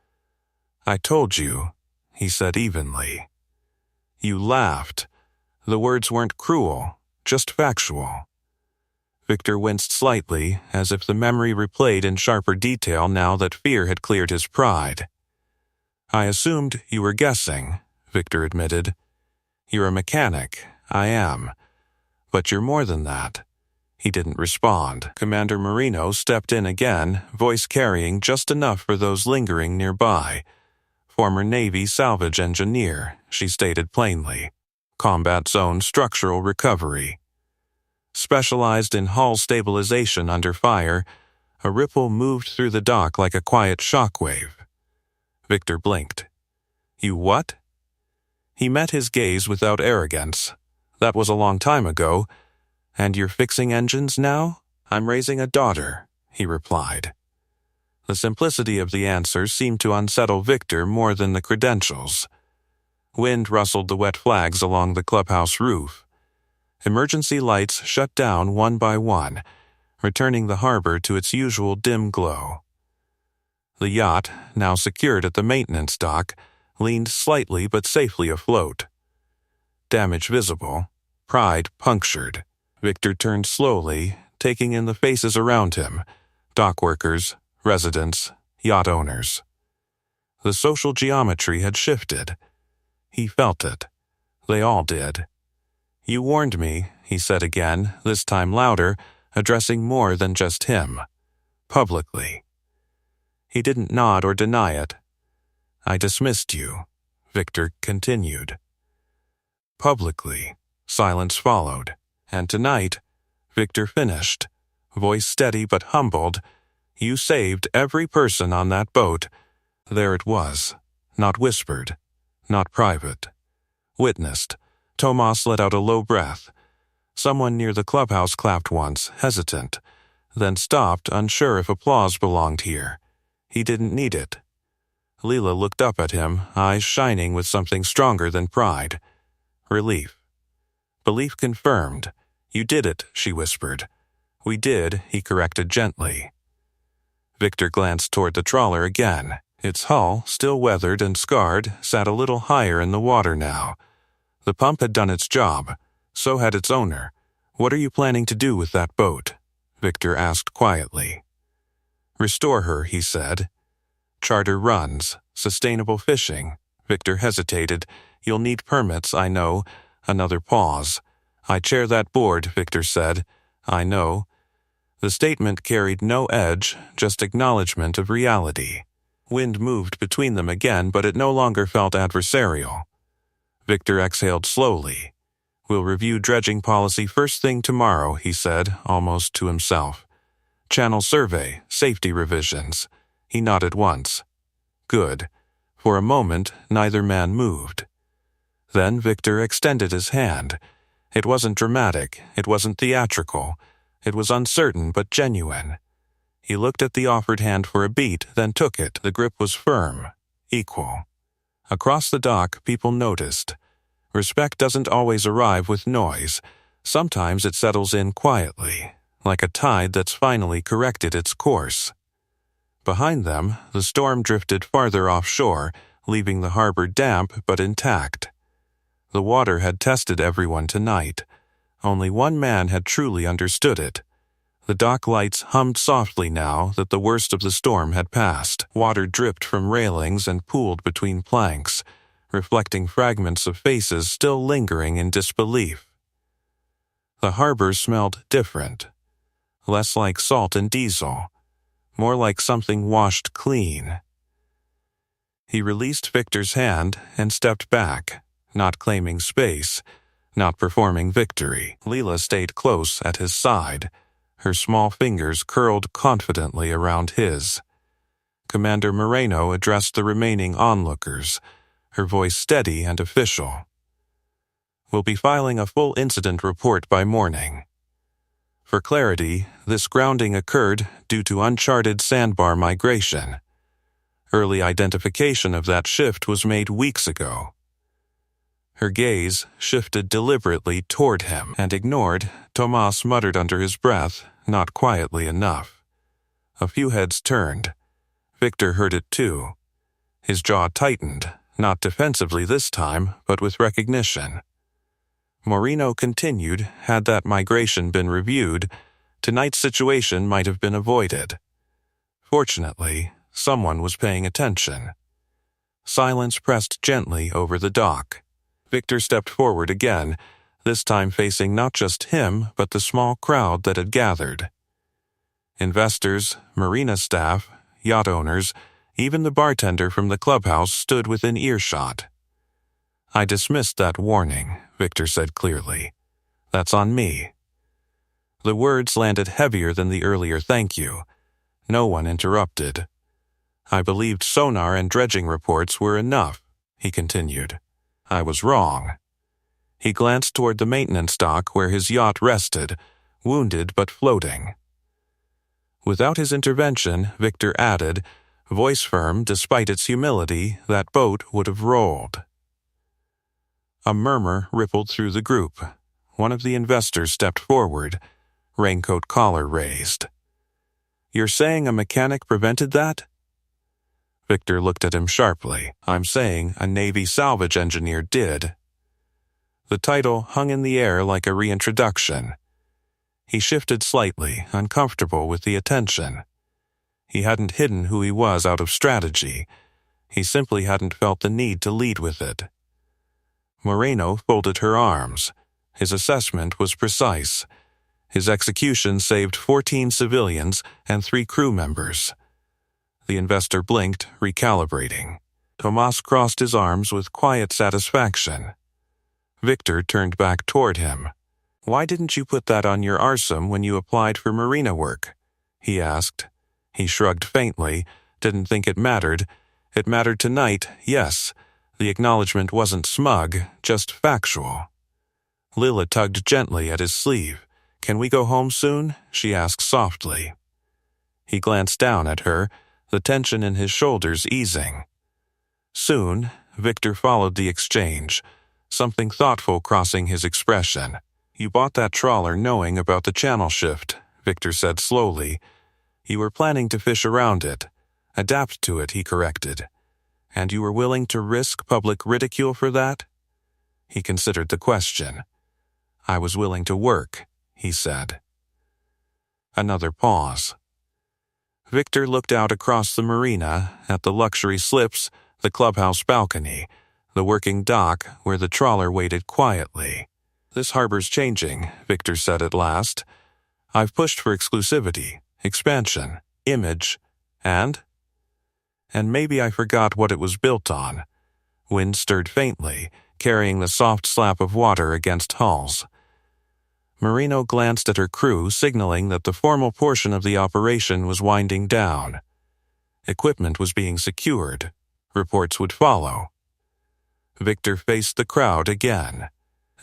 "I told you," he said evenly. "You laughed." The words weren't cruel, just factual. Victor winced slightly, as if the memory replayed in sharper detail now that fear had cleared his pride. "I assumed you were guessing," Victor admitted. "You're a mechanic. I am. But you're more than that." He didn't respond. Commander Moreno stepped in again, voice carrying just enough for those lingering nearby. "Former Navy salvage engineer," she stated plainly. "Combat zone structural recovery." Specialized in hull stabilization under fire, a ripple moved through the dock like a quiet shockwave. Victor blinked. "You what?" He met his gaze without arrogance. "That was a long time ago. And you're fixing engines now?" "I'm raising a daughter," he replied. The simplicity of the answer seemed to unsettle Victor more than the credentials. Wind rustled the wet flags along the clubhouse roof. Emergency lights shut down one by one, returning the harbor to its usual dim glow. The yacht, now secured at the maintenance dock, leaned slightly but safely afloat. Damage visible, pride punctured. Victor turned slowly, taking in the faces around him, dock workers, residents, yacht owners. The social geometry had shifted. He felt it. They all did. "You warned me," he said again, this time louder, addressing more than just him. publicly. He didn't nod or deny it. I dismissed you, Victor continued. Publicly, silence followed, and tonight, Victor finished, voice steady but humbled, you saved every person on that boat. There it was, not whispered, not private. Witnessed. Tomas let out a low breath. Someone near the clubhouse clapped once, hesitant, then stopped, unsure if applause belonged here. He didn't need it. Leela looked up at him, eyes shining with something stronger than pride. Relief. Belief confirmed. You did it, she whispered. We did, he corrected gently. Victor glanced toward the trawler again. Its hull, still weathered and scarred, sat a little higher in the water now. The pump had done its job. So had its owner. What are you planning to do with that boat? Victor asked quietly. Restore her, he said. Charter runs. Sustainable fishing. Victor hesitated. You'll need permits, I know. Another pause. I chair that board, Victor said. I know. The statement carried no edge, just acknowledgement of reality. Wind moved between them again, but it no longer felt adversarial. Victor exhaled slowly. We'll review dredging policy first thing tomorrow, he said, almost to himself. Channel survey, safety revisions. He nodded once. Good. For a moment, neither man moved. Then Victor extended his hand. It wasn't dramatic, it wasn't theatrical. It was uncertain but genuine. He looked at the offered hand for a beat, then took it. The grip was firm, equal. Across the dock, people noticed. Respect doesn't always arrive with noise. Sometimes it settles in quietly, like a tide that's finally corrected its course. Behind them, the storm drifted farther offshore, leaving the harbor damp but intact. The water had tested everyone tonight. Only one man had truly understood it. The dock lights hummed softly now that the worst of the storm had passed. Water dripped from railings and pooled between planks, reflecting fragments of faces still lingering in disbelief. The harbor smelled different. Less like salt and diesel. More like something washed clean. He released Victor's hand and stepped back, not claiming space, not performing victory. Leela stayed close at his side, her small fingers curled confidently around his. Commander Moreno addressed the remaining onlookers, her voice steady and official. We'll be filing a full incident report by morning. For clarity, this grounding occurred due to uncharted sandbar migration. Early identification of that shift was made weeks ago. Her gaze shifted deliberately toward him and ignored. Tomas muttered under his breath, not quietly enough. A few heads turned. Victor heard it too. His jaw tightened, not defensively this time, but with recognition. Moreno continued, had that migration been reviewed, tonight's situation might have been avoided. Fortunately, someone was paying attention. Silence pressed gently over the dock. Victor stepped forward again, this time facing not just him, but the small crowd that had gathered. Investors, marina staff, yacht owners, even the bartender from the clubhouse stood within earshot. I dismissed that warning, Victor said clearly. That's on me. The words landed heavier than the earlier thank you. No one interrupted. I believed sonar and dredging reports were enough, he continued. I was wrong. He glanced toward the maintenance dock where his yacht rested, wounded but floating. Without his intervention, Victor added, voice firm despite its humility, that boat would have rolled. A murmur rippled through the group. One of the investors stepped forward, raincoat collar raised. You're saying a mechanic prevented that? Victor looked at him sharply. I'm saying a Navy salvage engineer did. The title hung in the air like a reintroduction. He shifted slightly, uncomfortable with the attention. He hadn't hidden who he was out of strategy. He simply hadn't felt the need to lead with it. Moreno folded her arms. His assessment was precise. His execution saved 14 civilians and 3 crew members. The investor blinked, recalibrating. Tomas crossed his arms with quiet satisfaction. Victor turned back toward him. "Why didn't you put that on your arsum when you applied for marina work?" he asked. He shrugged faintly, didn't think it mattered. It mattered tonight, yes. The acknowledgement wasn't smug, just factual. Lila tugged gently at his sleeve. "Can we go home soon?" she asked softly. He glanced down at her, the tension in his shoulders easing. Soon, Victor followed the exchange, something thoughtful crossing his expression. "You bought that trawler knowing about the channel shift," Victor said slowly. "You were planning to fish around it. Adapt to it," he corrected. "And you were willing to risk public ridicule for that?" He considered the question. "I was willing to work," he said. Another pause. Victor looked out across the marina, at the luxury slips, the clubhouse balcony, the working dock where the trawler waited quietly. "This harbor's changing," Victor said at last. "I've pushed for exclusivity, expansion, image, and maybe I forgot what it was built on." Wind stirred faintly, carrying the soft slap of water against hulls. Marino glanced at her crew, signaling that the formal portion of the operation was winding down. Equipment was being secured. Reports would follow. Victor faced the crowd again.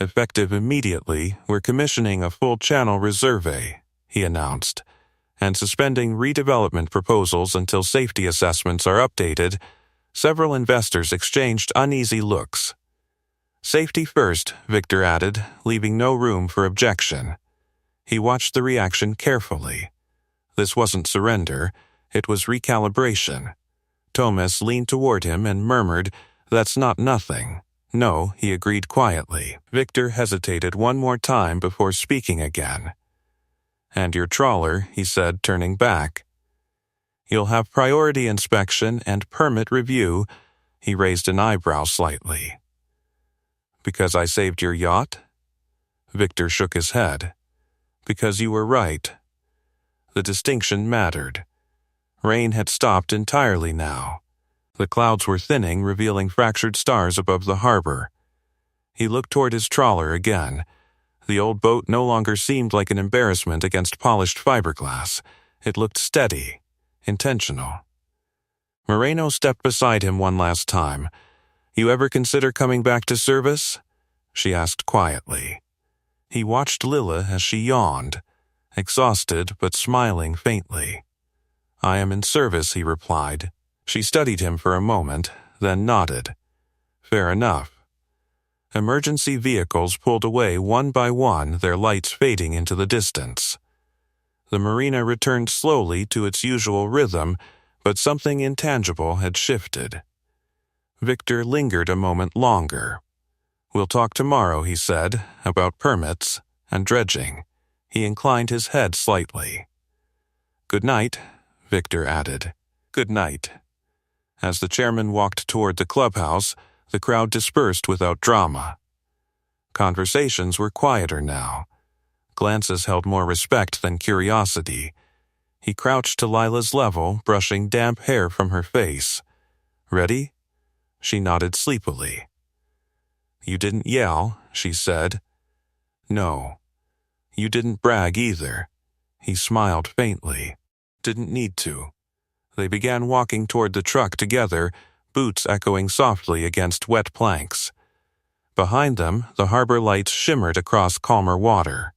"Effective immediately, we're commissioning a full channel reserve," he announced, "and suspending redevelopment proposals until safety assessments are updated." Several investors exchanged uneasy looks. "Safety first," Victor added, leaving no room for objection. He watched the reaction carefully. This wasn't surrender, it was recalibration. Tomas leaned toward him and murmured, "That's not nothing." "No," he agreed quietly. Victor hesitated one more time before speaking again. "And your trawler," he said, turning back. "You'll have priority inspection and permit review." He raised an eyebrow slightly. "Because I saved your yacht?" Victor shook his head. "Because you were right." The distinction mattered. Rain had stopped entirely now. The clouds were thinning, revealing fractured stars above the harbor. He looked toward his trawler again. The old boat no longer seemed like an embarrassment against polished fiberglass. It looked steady, intentional. Moreno stepped beside him one last time. "You ever consider coming back to service?" she asked quietly. He watched Lila as she yawned, exhausted but smiling faintly. "I am in service," he replied. She studied him for a moment, then nodded. "Fair enough." Emergency vehicles pulled away one by one, their lights fading into the distance. The marina returned slowly to its usual rhythm, but something intangible had shifted. Victor lingered a moment longer. "We'll talk tomorrow," he said, "about permits and dredging." He inclined his head slightly. "Good night," Victor added. "Good night." As the chairman walked toward the clubhouse, the crowd dispersed without drama. Conversations were quieter now. Glances held more respect than curiosity. He crouched to Lila's level, brushing damp hair from her face. "Ready?" She nodded sleepily. "You didn't yell," she said. "No." "You didn't brag either." He smiled faintly. "Didn't need to." They began walking toward the truck together, boots echoing softly against wet planks. Behind them, the harbor lights shimmered across calmer water.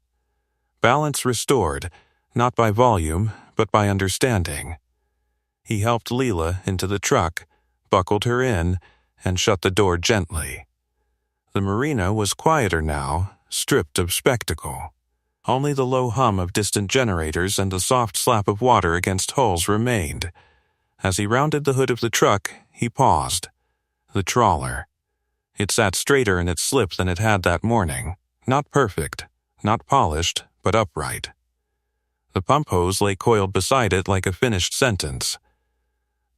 Balance restored, not by volume, but by understanding. He helped Lila into the truck, buckled her in, and shut the door gently. The marina was quieter now, stripped of spectacle. Only the low hum of distant generators and the soft slap of water against hulls remained. As he rounded the hood of the truck, he paused. The trawler. It sat straighter in its slip than it had that morning. Not perfect, not polished, but upright. The pump hose lay coiled beside it like a finished sentence.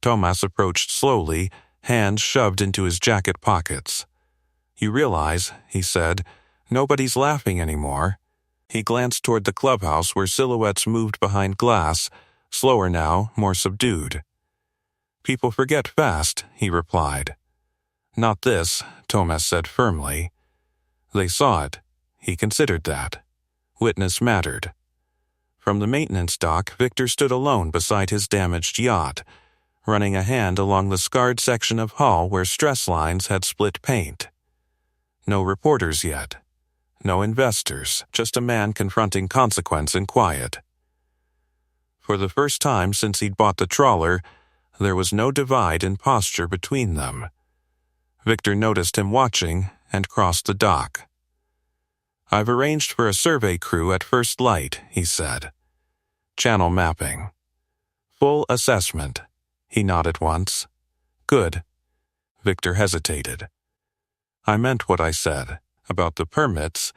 Tomas approached slowly, hands shoved into his jacket pockets. "You realize," he said, "nobody's laughing anymore." He glanced toward the clubhouse where silhouettes moved behind glass, slower now, more subdued. People forget fast, he replied. Not this, Thomas said firmly. They saw it. He considered that. Witness mattered. From the maintenance dock, Victor stood alone beside his damaged yacht, running a hand along the scarred section of hull where stress lines had split paint. No reporters yet. No investors, just a man confronting consequence in quiet. For the first time since he'd bought the trawler, there was no divide in posture between them. Victor noticed him watching and crossed the dock. I've arranged for a survey crew at first light, he said. Channel mapping. Full assessment. He nodded once. Good. Victor hesitated. I meant what I said, about the permits,